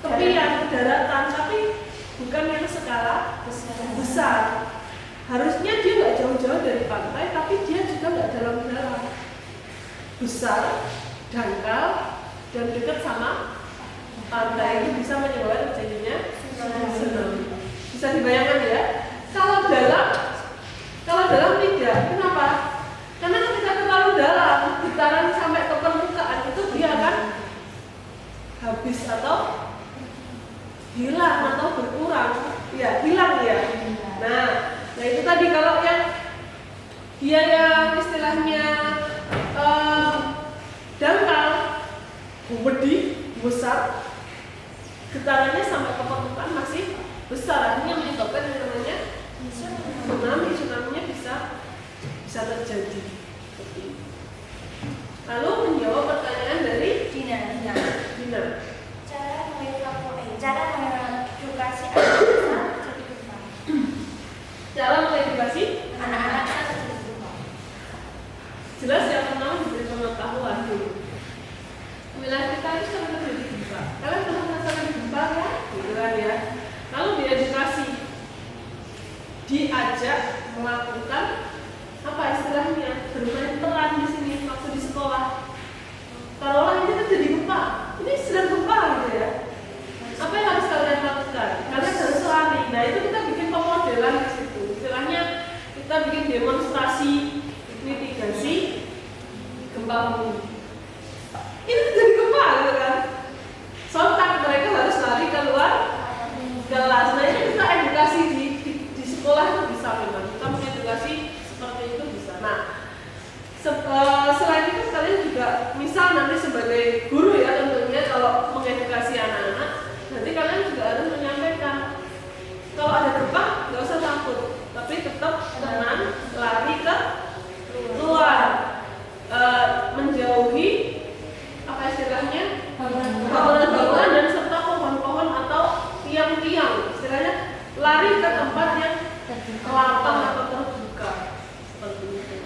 Speaker 1: tepian, ke daratan, tapi bukan yang skala besar. Harusnya dia nggak jauh-jauh dari pantai, tapi dia juga nggak dalam-dalam. Besar, dangkal, dan dekat sama pantai itu bisa menyebabkan terjadinya tsunami. Bisa dibayangkan ya? Kalau dalam tidak. Kenapa? Karena ketika terlalu dalam, getaran sampai ke permukaan itu dia akan habis atau hilang atau berkurang. Ya, hilang ya. Nah itu tadi kalau yang dia yang istilahnya dangkal, gede, besar, getarannya sampai ke permukaan masih besar, artinya menyebabkan yang namanya tsunami. Tsunami-nya bisa terjadi. Lalu menjawab pertanyaan dari Dina. Cara mengedukasi
Speaker 2: anak-anak terjadi gempa.
Speaker 1: jelas yang pertama diberi pengetahuan dulu. Wilayah kita itu sering terjadi gempa. Kalian pernah merasakan gempa kan? Gitu kan ya. Lalu diedukasi, diajak melakukan apa istilahnya, bermain peran di sini waktu di sekolah. Taruhlah ini terjadi gempa, ini sedang gempa gitu ya. Apa yang harus kalian lakukan? Kalian harus lari. Nah itu kita bikin pemodelan di situ. Istilahnya kita bikin demonstrasi mitigasi gempa bumi. Ini terjadi gempa gitu kan. Sontak mereka harus lari keluar kelas. Nah ini kita edukasi di sekolah itu bisa memang. Kita mengedukasi seperti itu bisa. Nah selain itu kalian juga misal nanti sebagai guru ya tentunya kalau mengedukasi anak-anak, nanti kalian juga harus menyampaikan kalau ada gempa nggak usah takut, tapi tetap tenang, lari ke luar, menjauhi apa istilahnya bangunan-bangunan dan serta pohon-pohon atau tiang-tiang, istilahnya lari ke tempat yang lapang atau terbuka seperti itu.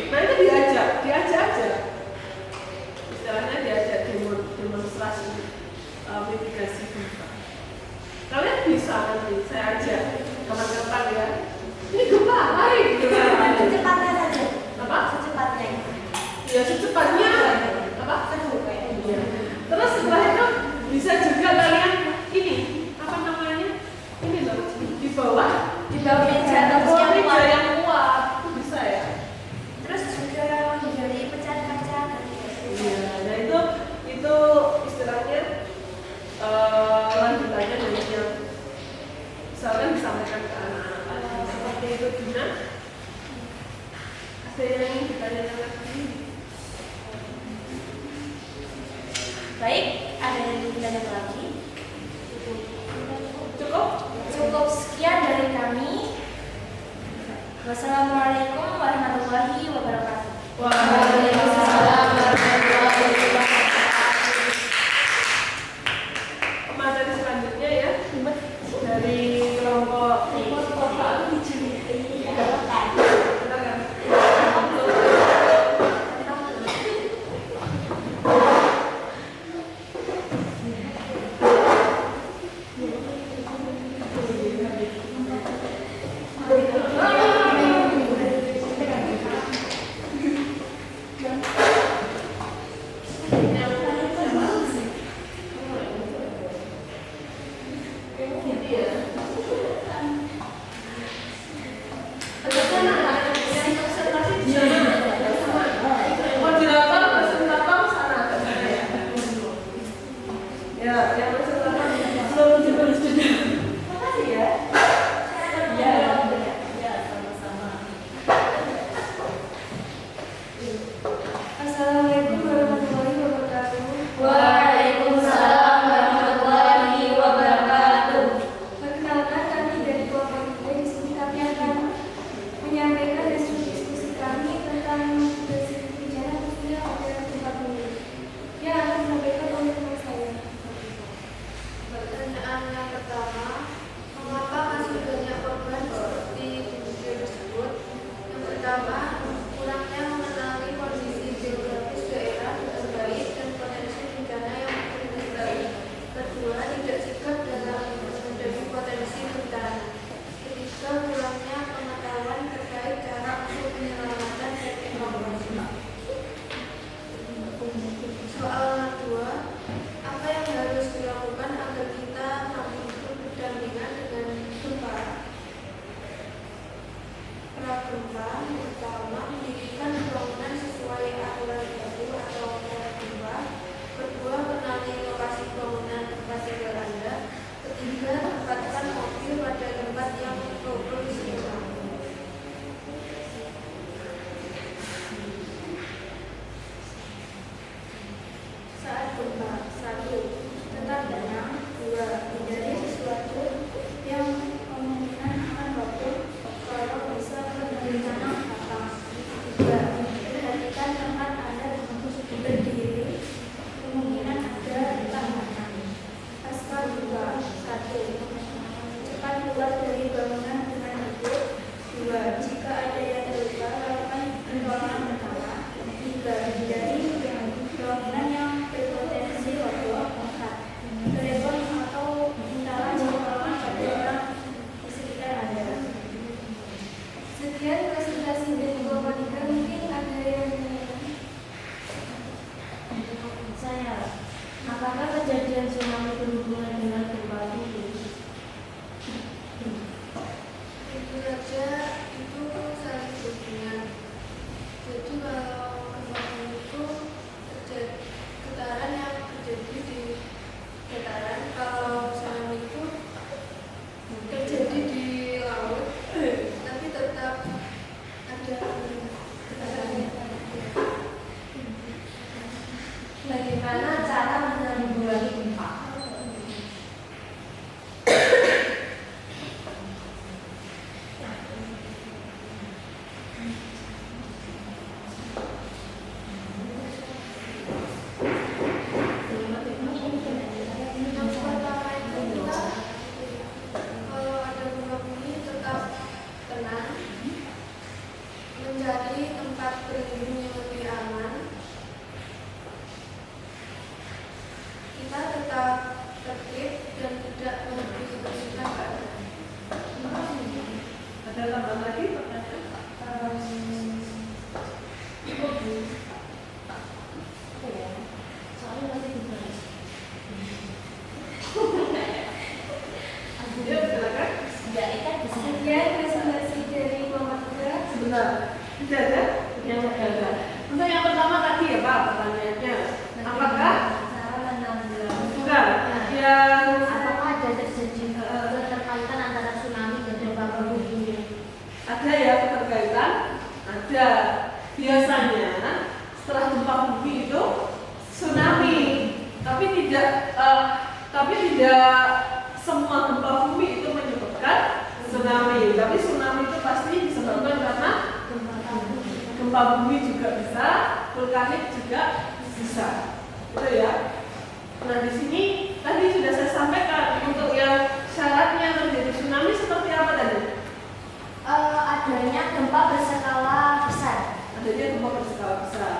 Speaker 1: Nah itu diajak aja, istilahnya diajak demonstrasi mitigasi gempa. Kalian bisa nanti saya ajak kapan-kapan ya. Ini gempa, lari gitu kan.
Speaker 2: Secepatnya saja.
Speaker 1: Apa?
Speaker 2: Secepatnya.
Speaker 1: Ya secepatnya. Apa? Iya. Terus setelah itu bisa juga kalian ini apa namanya? Ini loh di bawah
Speaker 2: meja atau
Speaker 1: meja yang kuat itu bisa ya.
Speaker 2: Terus juga menjadi pecahan kaca.
Speaker 1: Iya. Nah itu istilahnya lanjutannya dari yang misalkan disampaikan ke anak-anak seperti itu. Dina, ada yang ingin ditanyakan lagi?
Speaker 2: Baik, ada yang ingin ditanyakan lagi? Cukup sekian dari kami. Wassalamualaikum warahmatullahi wabarakatuh.
Speaker 1: Waalaikumsalam warahmatullahi wabarakatuh. Materi selanjutnya ya dari kelompok
Speaker 2: mencari tempat berlindung yang lebih aman, kita tetap tertib dan tidak melebihi keadaan.
Speaker 1: Ada tambahan lagi pertanyaan?
Speaker 6: Soalnya nanti dibahas.
Speaker 1: Ya, silakan.
Speaker 6: Ya, ikan bisa.
Speaker 2: Sekian presentasi dari Muhammad Huda.
Speaker 1: Sebentar. Tidak ada? Yang ada. Untuk yang pertama tadi ya Pak pertanyaannya. Apakah
Speaker 6: cara menanggulangi
Speaker 1: bukan yang
Speaker 6: apakah ada terjadi keterkaitan antara tsunami dan gempa bumi?
Speaker 1: ada ya keterkaitan? Ada. Biasanya setelah gempa bumi itu tsunami, tapi tidak semua gempa bumi itu menyebabkan tsunami. Tapi tsunami itu pasti disebabkan karena gempa bumi juga bisa, vulkanik juga bisa. Gitu ya. Nah, di sini tadi sudah saya sampaikan untuk yang syaratnya terjadi tsunami seperti apa tadi?
Speaker 6: Adanya gempa berskala besar.
Speaker 1: Adanya gempa berskala besar.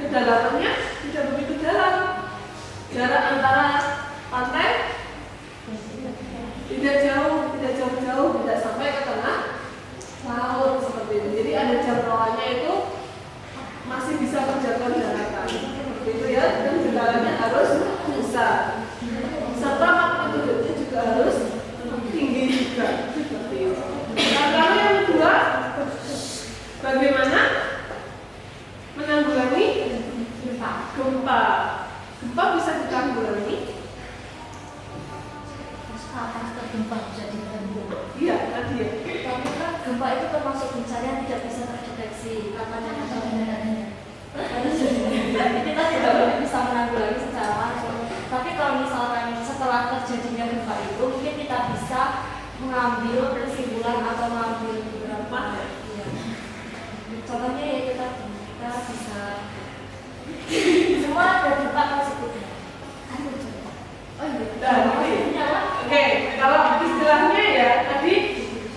Speaker 1: Kedalamannya tidak begitu dalam. Jarak antara pantai tidak jauh-jauh, tidak sampai ke tengah laut seperti itu. Jadi ada jangkauannya itu masih bisa terjangkau daratan. Seperti itu ya, dan gejalanya harus besar. Serta magnitudenya juga harus tinggi juga. Seperti itu. Nah, kalau yang kedua, bagaimana menanggulangi gempa? Gempa bisa ditanggulangi?
Speaker 6: Apa gempa bisa ditanggulangi?
Speaker 1: Iya, tadi ya.
Speaker 2: Tapi kan gempa itu termasuk bencana yang tidak bisa terdeteksi. Katanya kita tidak bisa menanggulangi secara langsung. Tapi kalau misalkan setelah terjadinya gempa itu, mungkin kita bisa mengambil kesimpulan atau mengambil beberapa. Ya. Contohnya ya kita bisa semua ada dampak positifnya. Oh iya.
Speaker 1: Oke, kalau istilahnya ya tadi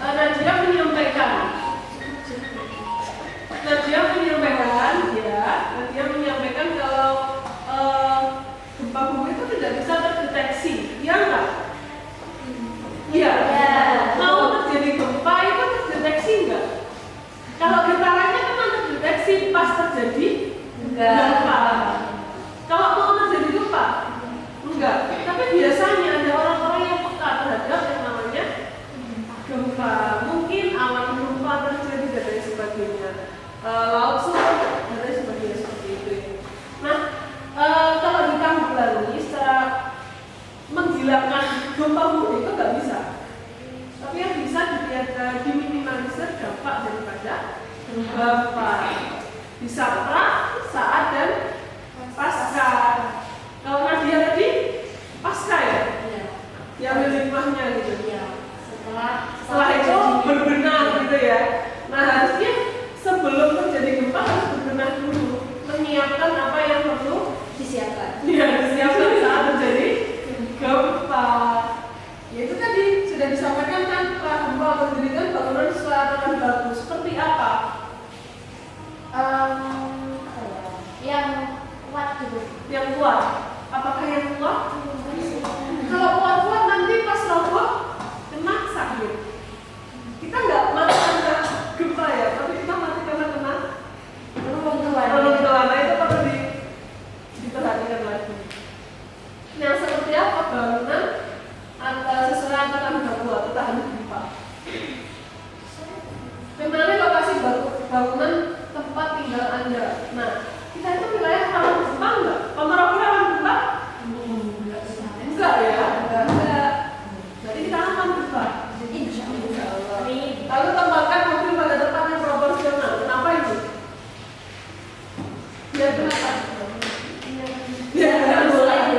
Speaker 1: Nadia menyampaikan kalau gempa bumi itu tidak bisa terdeteksi, ya enggak? Iya. Mau terjadi gempa itu terdeteksi enggak? Kalau getarannya memang terdeteksi pas terjadi gempa. Kalau mau terjadi gempa, enggak. Tapi biasanya ada orang-orang yang peka terhadap yang namanya gempa. Mungkin awan gempa terjadi dan lain sebagainya. Laut surut dan lain sebagainya seperti itu. Nah, kalau ditanggulangi secara menghilangkan gempa bumi itu nggak bisa. Tapi yang bisa diminimalisir dampak daripada gempa. Bisa pra, saat dan pasca. Kalau Nadia tadi pasca ya?
Speaker 2: Iya.
Speaker 1: Yang hikmahnya gitu.
Speaker 2: Iya.
Speaker 1: Setelah itu berbenah gitu ya. Nah, harusnya sebelum terjadi gempa harus berbenah dulu, menyiapkan apa yang perlu
Speaker 2: disiapkan.
Speaker 1: Iya, disiapkan saat terjadi gempa. Ya itu tadi sudah disampaikan kan, setelah gempa mendirikan bangunan selatan bagus. Seperti apa?
Speaker 6: Yang kuat gitu.
Speaker 1: Yang kuat. Apakah yang kuat? Kalau kuat-kuat nanti pas roboh kena sakit. Kita nggak mati karena gempa ya, tapi kita mati karena kena runtuhan. Nah, itu perlu diperhatikan lagi. Yang seperti apa bangunan sesuai angkatan baku atau tahan gempa? Sebenarnya lokasi bangunan tempat tinggal Anda. Nah, kita itu wilayah rawan gempa enggak? Ponorogo rawan gempa? Enggak ya? Enggak. Jadi kita aman gempa. Insya Allah. Lalu tempatkan mobil pada tempat yang proporsional. Kenapa itu? Ya kenapa? Ya mulai.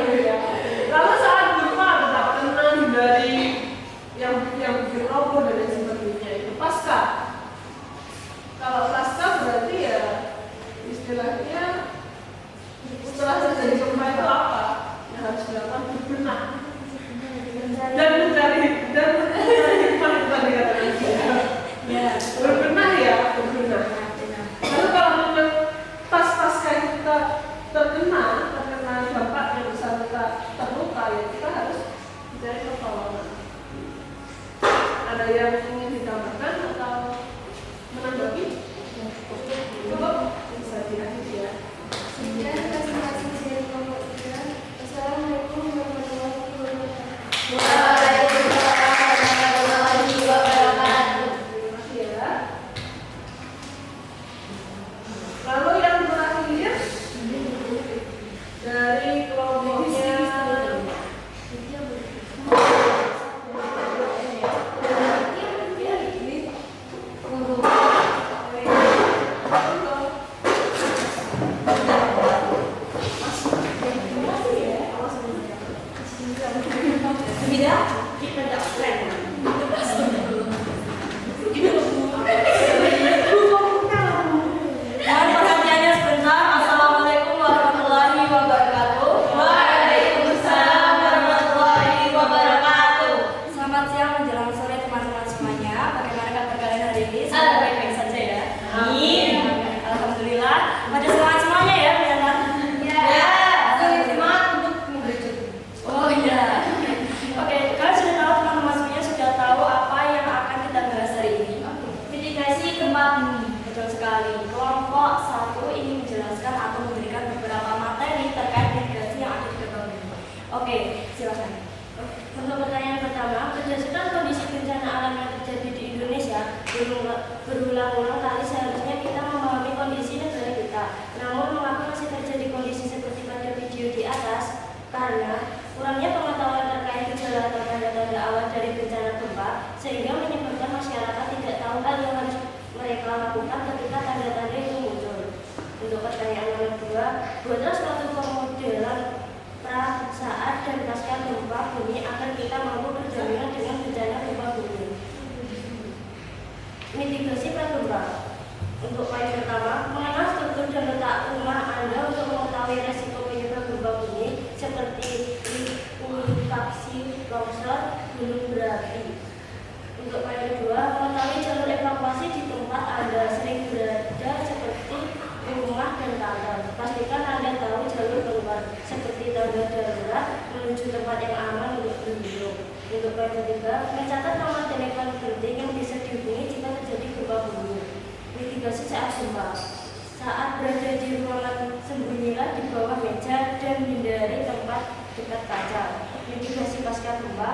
Speaker 1: Lalu saat gempa tetap tenang, hindari yang bikin roboh dan lain sebagainya. Itu pasca. Kalau pasca berarti ya istilahnya setelah terjadi gempa itu apa? Yang harus dilakukan berbenah dan mencari hikmah itu tadi kata Nadia. Berbenah ya, berbenah.
Speaker 2: Amin. Alhamdulillah. Pada semangat semuanya ya, kelihatan.
Speaker 5: Ya, semangat untuk mengerucut.
Speaker 2: Oh iya. Oke, kalian sudah tahu, teman-teman semuanya sudah tahu apa yang akan kita bahas hari ini. Mitigasi gempa bumi. Betul sekali. Kelompok 1 ingin menjelaskan atau memberikan beberapa materi terkait mitigasi yang ada di gempa bumi. Oke, silakan. Untuk pertanyaan pertama, berdasarkan kondisi bencana alam yang terjadi di Indonesia, berulang-ulang kali seharusnya kita memahami kondisi negara kita. Namun, mengapa masih terjadi kondisi seperti pada video di atas? Karena kurangnya pengetahuan terkait gejala atau tanda-tanda awal dari bencana gempa, sehingga menyebabkan masyarakat tidak tahu hal yang harus mereka lakukan ketika tanda-tanda itu muncul. Untuk pertanyaan nomor 2, buatlah suatu pemodelan pra, saat, dan pasca gempa bumi agar kita mampu berjaminan dengan bencana gempa bumi. Mitigasi pra-gempa. Untuk poin pertama, mengenal struktur dan letak rumah Anda untuk mengetahui resiko penyebab gempa bumi seperti likuifaksi, longsor, gunung berapi. Untuk poin kedua, mengetahui jalur evakuasi di tempat Anda sering berada seperti rumah dan kantor. Pastikan Anda tahu jalur keluar seperti tanda darurat menuju tempat yang aman untuk berlindung. Untuk poin ketiga, mencatat nomor telepon penting yang bisa dihubungi jika terjadi gempa bumi. Mitigasi saat gempa. Saat berada di ruangan, sembunyilah di bawah meja dan hindari tempat dekat kaca. Mitigasi pasca gempa.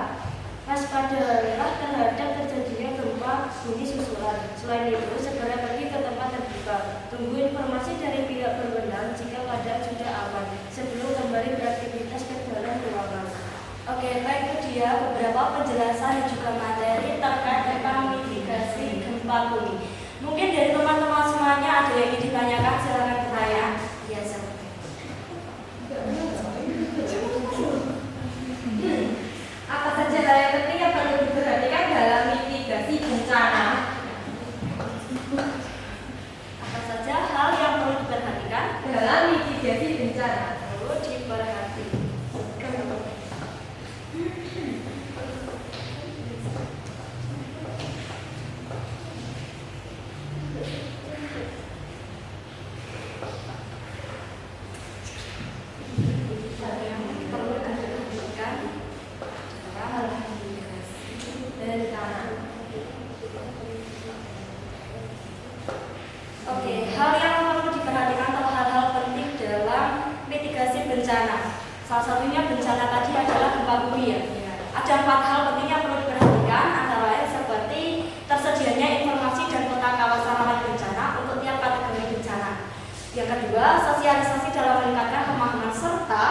Speaker 2: Waspadalah terhadap terjadinya gempa bumi susulan. Selain itu, segera pergi ke tempat terbuka. Tunggu informasi dari pihak berwenang jika keadaan sudah aman sebelum kembali beraktivitas ke dalam ruangan. Oke, baik, itu dia beberapa penjelasan dan juga materi terkait tentang mitigasi gempa bumi. Mungkin dari teman-teman semuanya ada yang ingin ditanyakan, silakan pertanyaan. Ya,
Speaker 5: Apa saja hal yang penting yang perlu diperhatikan dalam mitigasi bencana?
Speaker 2: apa saja hal yang perlu diperhatikan?
Speaker 5: Dalam mitigasi bencana.
Speaker 2: Perlu diperhatikan. Oke, hal yang perlu diperhatikan atau hal-hal penting dalam mitigasi bencana. Salah satunya bencana tadi adalah gempa bumi ya. Ada 4 hal penting yang perlu diperhatikan, antara lain seperti tersedianya informasi dan peta kawasan rawan bencana untuk tiap kategori bencana. Yang kedua, sosialisasi dalam meningkatkan pemahaman serta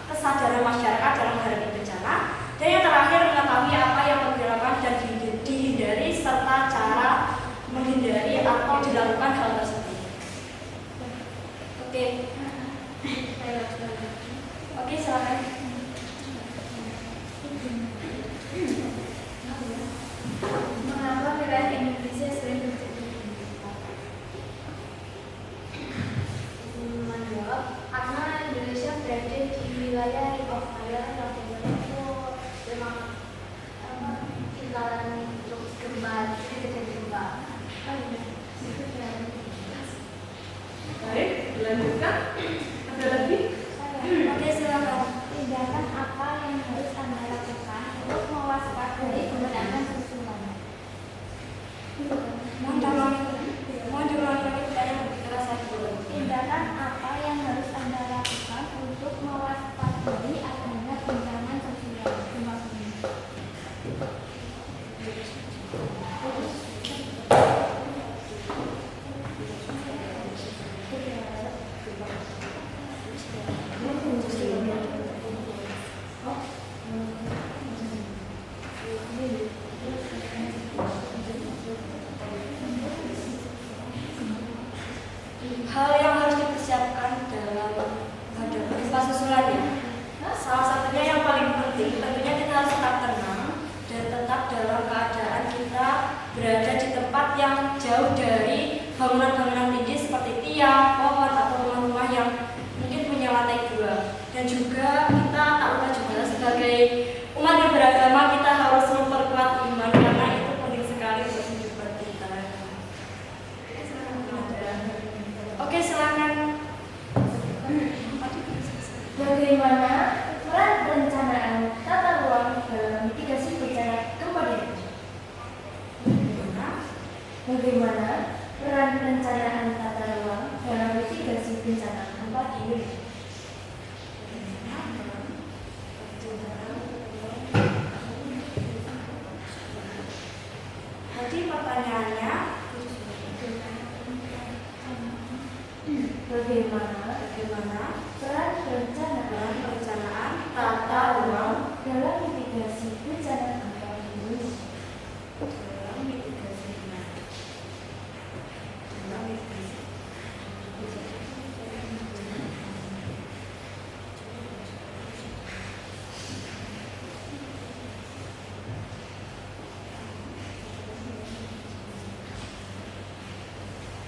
Speaker 2: kesadaran masyarakat dalam menghadapi bencana. Dan yang terakhir, mengetahui apa yang perlu dilakukan dan dihindari serta cara menghindari atau dilakukan hal tersebut. Oke, silakan.
Speaker 4: Mengapa wilayah Indonesia sering terjadi gempa?
Speaker 6: Menjawab, karena Indonesia berada di wilayah ring of fire yang dimana itu memang lingkaran untuk gempa, jadi terjadi gempa.
Speaker 1: Baik, dilanjutkan. Ada lagi?
Speaker 2: Oke, silakan.
Speaker 6: Tindakan apa yang harus Anda lakukan untuk mewaspadai keberadaan susulan?
Speaker 2: Mohon diulangi lagi pertanyaan lebih keras lagi dulu.
Speaker 6: Tindakan apa yang harus Anda lakukan untuk mewaspadai adanya guncangan sosial gempa bumi?
Speaker 2: Hal yang harus dipersiapkan dalam menghadapi gempa susulan ya. Salah satunya yang paling penting tentunya kita harus tetap tenang dan tetap dalam keadaan kita berada di tempat yang jauh dari bangunan-bangunan tinggi seperti tiang, pohon atau rumah-rumah yang mungkin punya lantai 2. Dan juga kita tak lupa juga sebagai umat yang beragama kita harus memperkuat iman karena itu penting sekali untuk kehidupan kita.
Speaker 4: Bagaimana peran perencanaan tata ruang dalam mitigasi bencana gempa di Indonesia? Bagaimana peran perencanaan tata ruang dalam mitigasi bencana gempa di Indonesia?
Speaker 2: Jadi pertanyaannya,
Speaker 4: Bagaimana peran
Speaker 2: perencanaan
Speaker 4: tata ruang dalam mitigasi bencana gempa di Indonesia?
Speaker 2: dalam mitigasi bencana.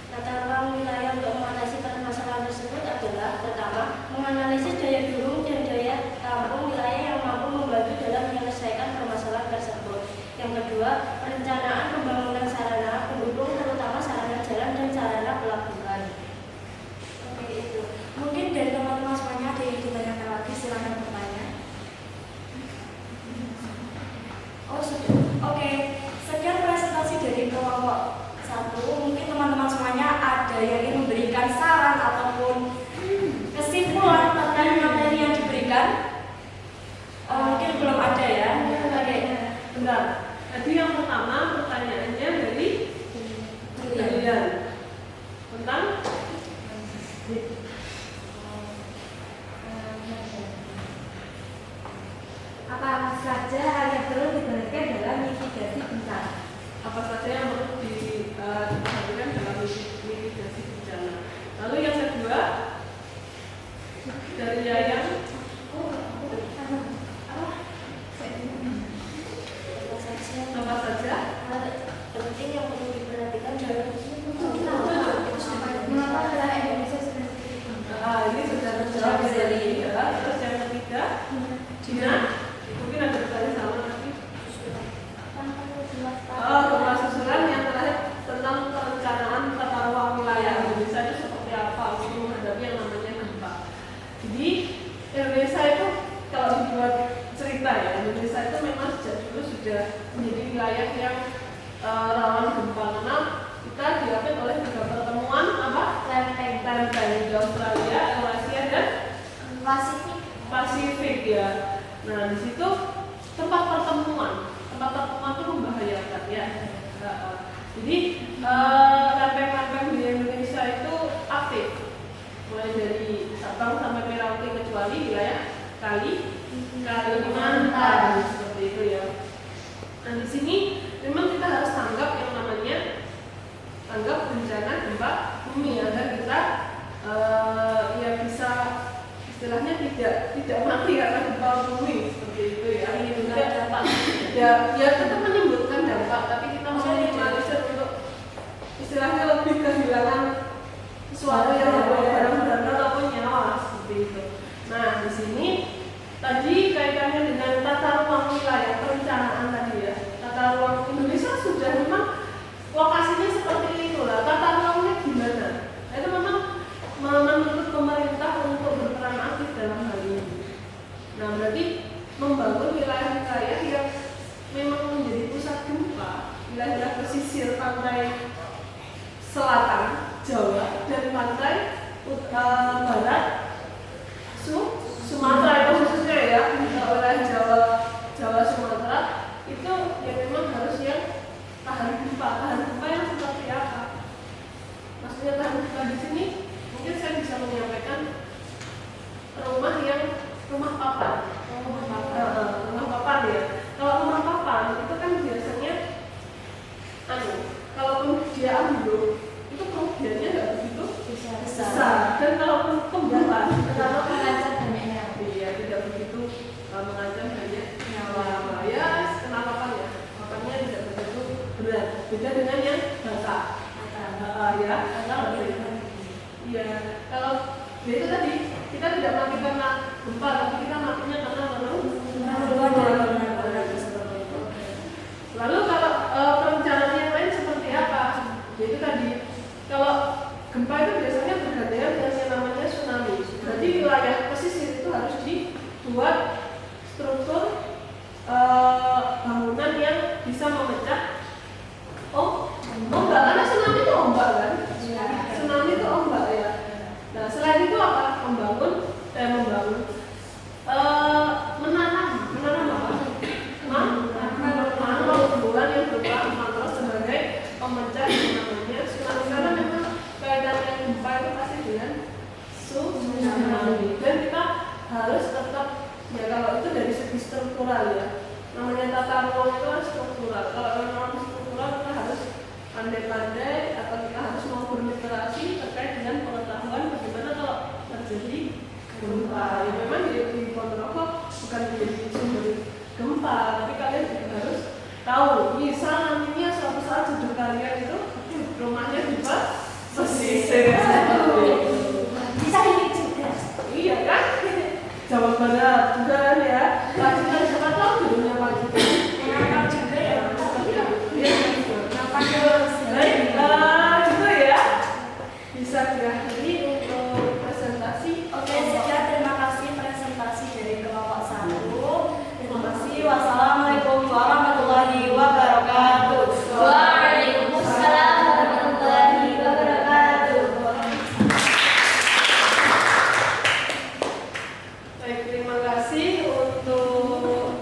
Speaker 6: Tata ruang wilayah untuk mengatasi permasalahan tersebut adalah pertama, menganalisis daya dukung dan daya tampung wilayah yang mampu membantu dalam menyelesaikan permasalahan tersebut. Yang kedua, perencanaan pembangunan sarana pendukung terutama sarana jalan dan sarana pelabuhan.
Speaker 2: Oke, itu. Mungkin dari teman-teman semuanya ada yang ditanyakan lagi, silakan bertanya. Oh, sudah. Oke, sekian presentasi dari kelompok 1. Mungkin teman-teman semuanya ada yang ingin memberikan saran ataupun kesimpulan terkait materi yang diberikan. Mungkin belum ada ya. Oke.
Speaker 1: Bentar. Tadi yang pertama pertanyaannya dari Brilian tentang
Speaker 5: Apa saja hal yang perlu diperhatikan dalam mitigasi bencana?
Speaker 1: apa saja yang perlu diperhatikan dalam mitigasi bencana. Lalu yang kedua dari Yayang apa saja?
Speaker 6: Hal penting yang perlu diperhatikan dalam
Speaker 4: Mengapa adalah Indonesia seperti itu?
Speaker 1: Ini sudah terjawab dari terus yang ketiga Cina mungkin ada bertanya sama nanti. Gempa susulan yang terakhir tentang perencanaan tata ruang wilayah Indonesia itu seperti apa untuk menghadapi yang namanya gempa. Jadi Indonesia itu kalau dibuat cerita ya, Indonesia itu memang sejak dulu sudah menjadi wilayah yang rawan gempa karena kita diapit oleh 3 pertemuan apa? Lempeng di Australia, Eurasia dan Pasifik ya. Nah di situ tempat pertemuan itu membahayakan ya. Jadi lempeng-lempeng di Indonesia itu aktif, mulai dari Sabang sampai Merauke kecuali wilayah Kalimantan seperti itu ya. Nah di sini memang kita harus tanggap yang namanya bencana gempa bumi agar kita ya bisa istilahnya tidak mati karena gempa bumi seperti itu ya. Ini juga dampak ya tetap menimbulkan dampak tapi kita meminimalisir untuk istilahnya lebih kehilangan sesuatu yang membawa barang berharga ataupun nyawa seperti itu. Nah di sini tadi kaitannya dengan tata ruang wilayah perencanaan tadi ya. Tata ruang Indonesia sudah memang lokasinya seperti itu lah. Tata ruangnya gimana? Nah, itu memang menurut pemerintah untuk berperan aktif dalam hal ini. Nah berarti membangun wilayah-wilayah yang memang menjadi pusat gempa, wilayah pesisir pantai selatan Jawa dan pantai barat Sumatera itu khususnya ya, wilayah Jawa Sumatera itu ya memang harus yang tahan gempa yang seperti apa? Maksudnya tahan gempa di sini mungkin saya bisa menyampaikan rumah papan ya. Kalau rumah papan itu kan biasanya kalaupun dia ambruk itu kerugiannya nggak begitu besar. Dan kalaupun kembalan
Speaker 4: Kalau mengancam banyak nyawa.
Speaker 1: iya tidak begitu mengancam banyak nyawa. Ya kena papan ya, papannya tidak begitu berat. Beda dengan yang basah. Ya iya kalau ya itu tadi kita tidak mati karena gempa tapi kita matinya karena lalu kalau perencanaan yang lain seperti apa? Yaitu tadi kalau gempa itu biasanya bergandengan dengan yang namanya tsunami. Berarti wilayah pesisir itu harus di buat struktur bangunan yang bisa memecah ombak, karena tsunami itu ombak kan? Tsunami itu ombak ya. Nah selain itu apa? Menanam apa? Tumbuhan yang berupa mangrove sebagai pemecah namanya tsunami, karena memang kaitannya gempa itu pasti dengan tsunami. Dan kita harus tetap ya, kalau itu dari segi struktural ya, namanya tata ruang itu kan struktural. Kalau memang struktural kita harus pandai-pandai atau kita harus mau berliterasi terkait dengan pengetahuan bagaimana kalau terjadi gempa. Ya memang di Ponorogo bukan menjadi sumber gempa, tapi kalian juga harus tahu bisa nantinya suatu saat hidup kalian itu rumahnya juga pesisir.
Speaker 4: Bisa ini juga.
Speaker 1: Iya kan? Jawa Barat juga kan ya. Lanjutan siapa tahu dulunya pagi.
Speaker 4: Enak juga ya.
Speaker 1: Iya gitu. Baik, gitu ya. Bisa diakhiri untuk presentasi.
Speaker 6: Oke, sekian terima kasih presentasi dari kelompok 1. Terima kasih. Wassalamualaikum warahmatullahi wabarakatuh.
Speaker 4: Waalaikumsalam warahmatullahi wabarakatuh.
Speaker 1: Baik, terima kasih untuk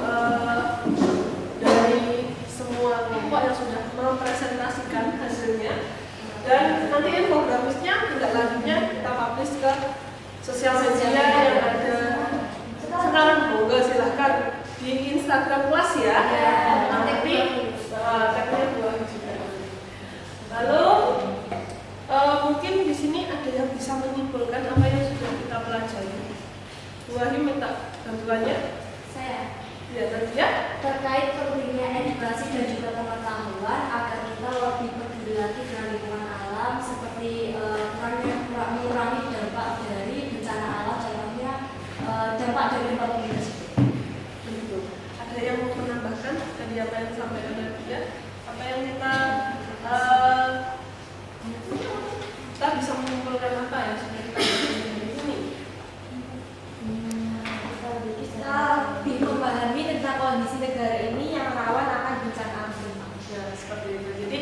Speaker 1: dari semua kelompok yang sudah mempresentasikan hasilnya. Dan nanti infografisnya tidak lanjutnya kita publish ke sosial media yang ada sekarang. Monggo silahkan di Instagram kelas ya. Nanti tagnya buat juga. Lalu mungkin di sini ada yang bisa menyimpulkan apa yang sudah kita pelajari. Bu Wahyu minta bantuannya.
Speaker 2: Saya
Speaker 1: Ya, tadi ya.
Speaker 2: terkait pentingnya edukasi dan juga pengetahuan agar kita lebih peduli lagi dengan lingkungan alam, seperti mengurangi dampak dari bencana alam, contohnya dampak dari gempa bumi tersebut.
Speaker 1: Begitu. Ada yang mau menambahkan dari apa yang disampaikan tadi ya? Apa yang kita bisa menyimpulkan apa ya sudah kita pelajari di sini?
Speaker 5: Kita lebih memahami tentang kondisi negara ini yang rawan akan bencana alam.
Speaker 1: Ya, seperti itu. Jadi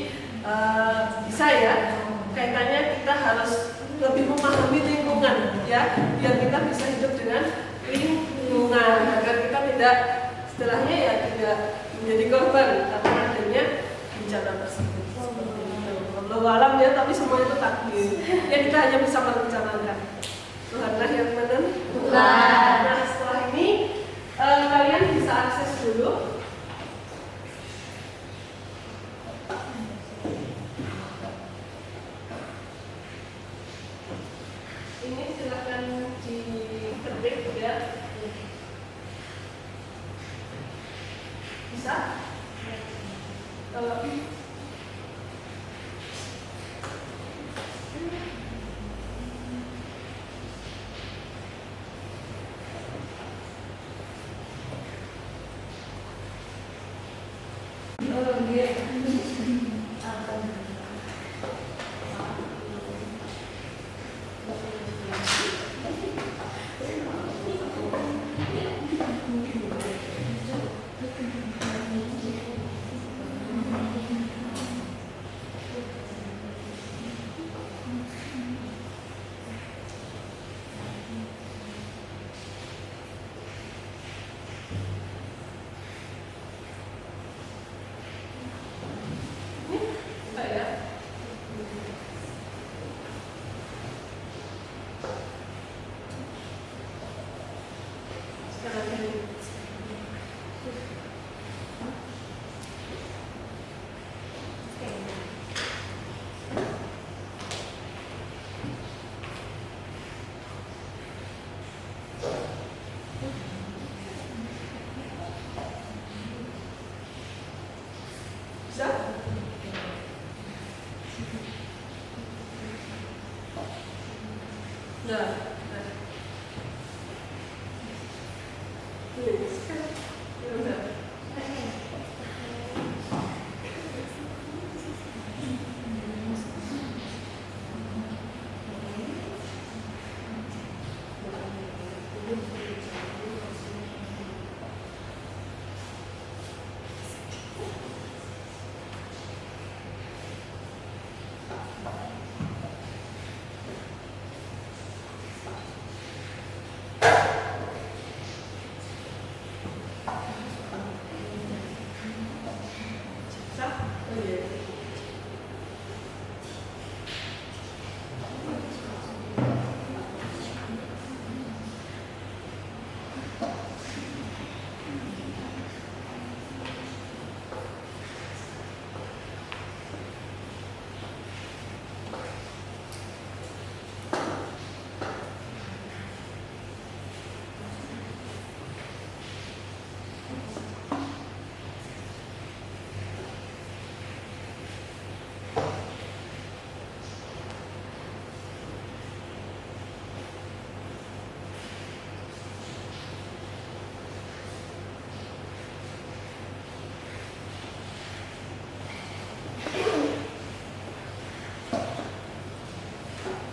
Speaker 1: bisa ya, kaitannya kita harus lebih memahami lingkungan ya, biar kita bisa hidup dengan lingkungan agar kita tidak istilahnya ya tidak menjadi korban karena adanya bencana tersebut. Wallahu alam ya, tapi semua itu takdir. Ya kita hanya bisa merencanakan. Tuhanlah yang menentukan. Nah setelah ini kalian bisa akses dulu. Ini silakan diketik ya. Bisa? Kalau bisa? Nah,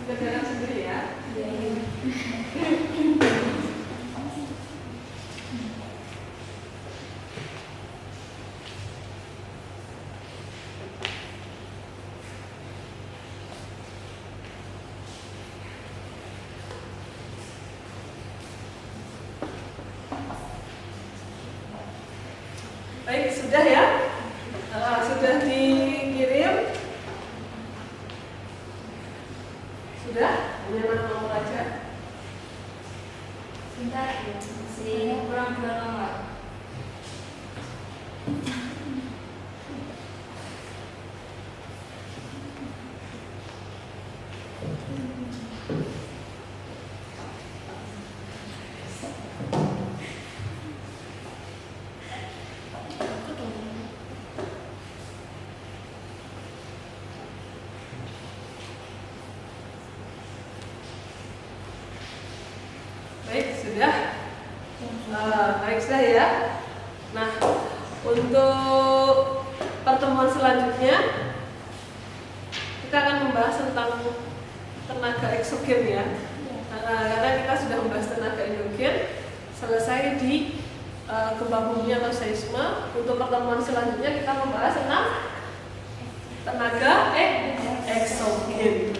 Speaker 1: Kerjakan sendiri ya. Baik, sudah ya? Sudah dikirim? Sudah? Hanya mana nomor aja?
Speaker 2: Sebentar, masih kurang 2 nomor.
Speaker 1: Baik, sudah. Baik, sudah ya. Nah, untuk pertemuan selanjutnya kita akan membahas tentang tenaga eksogen ya. Karena kita sudah membahas tenaga endogen selesai di gempa bumi atau seisme. Untuk pertemuan selanjutnya kita membahas tentang tenaga eksogen.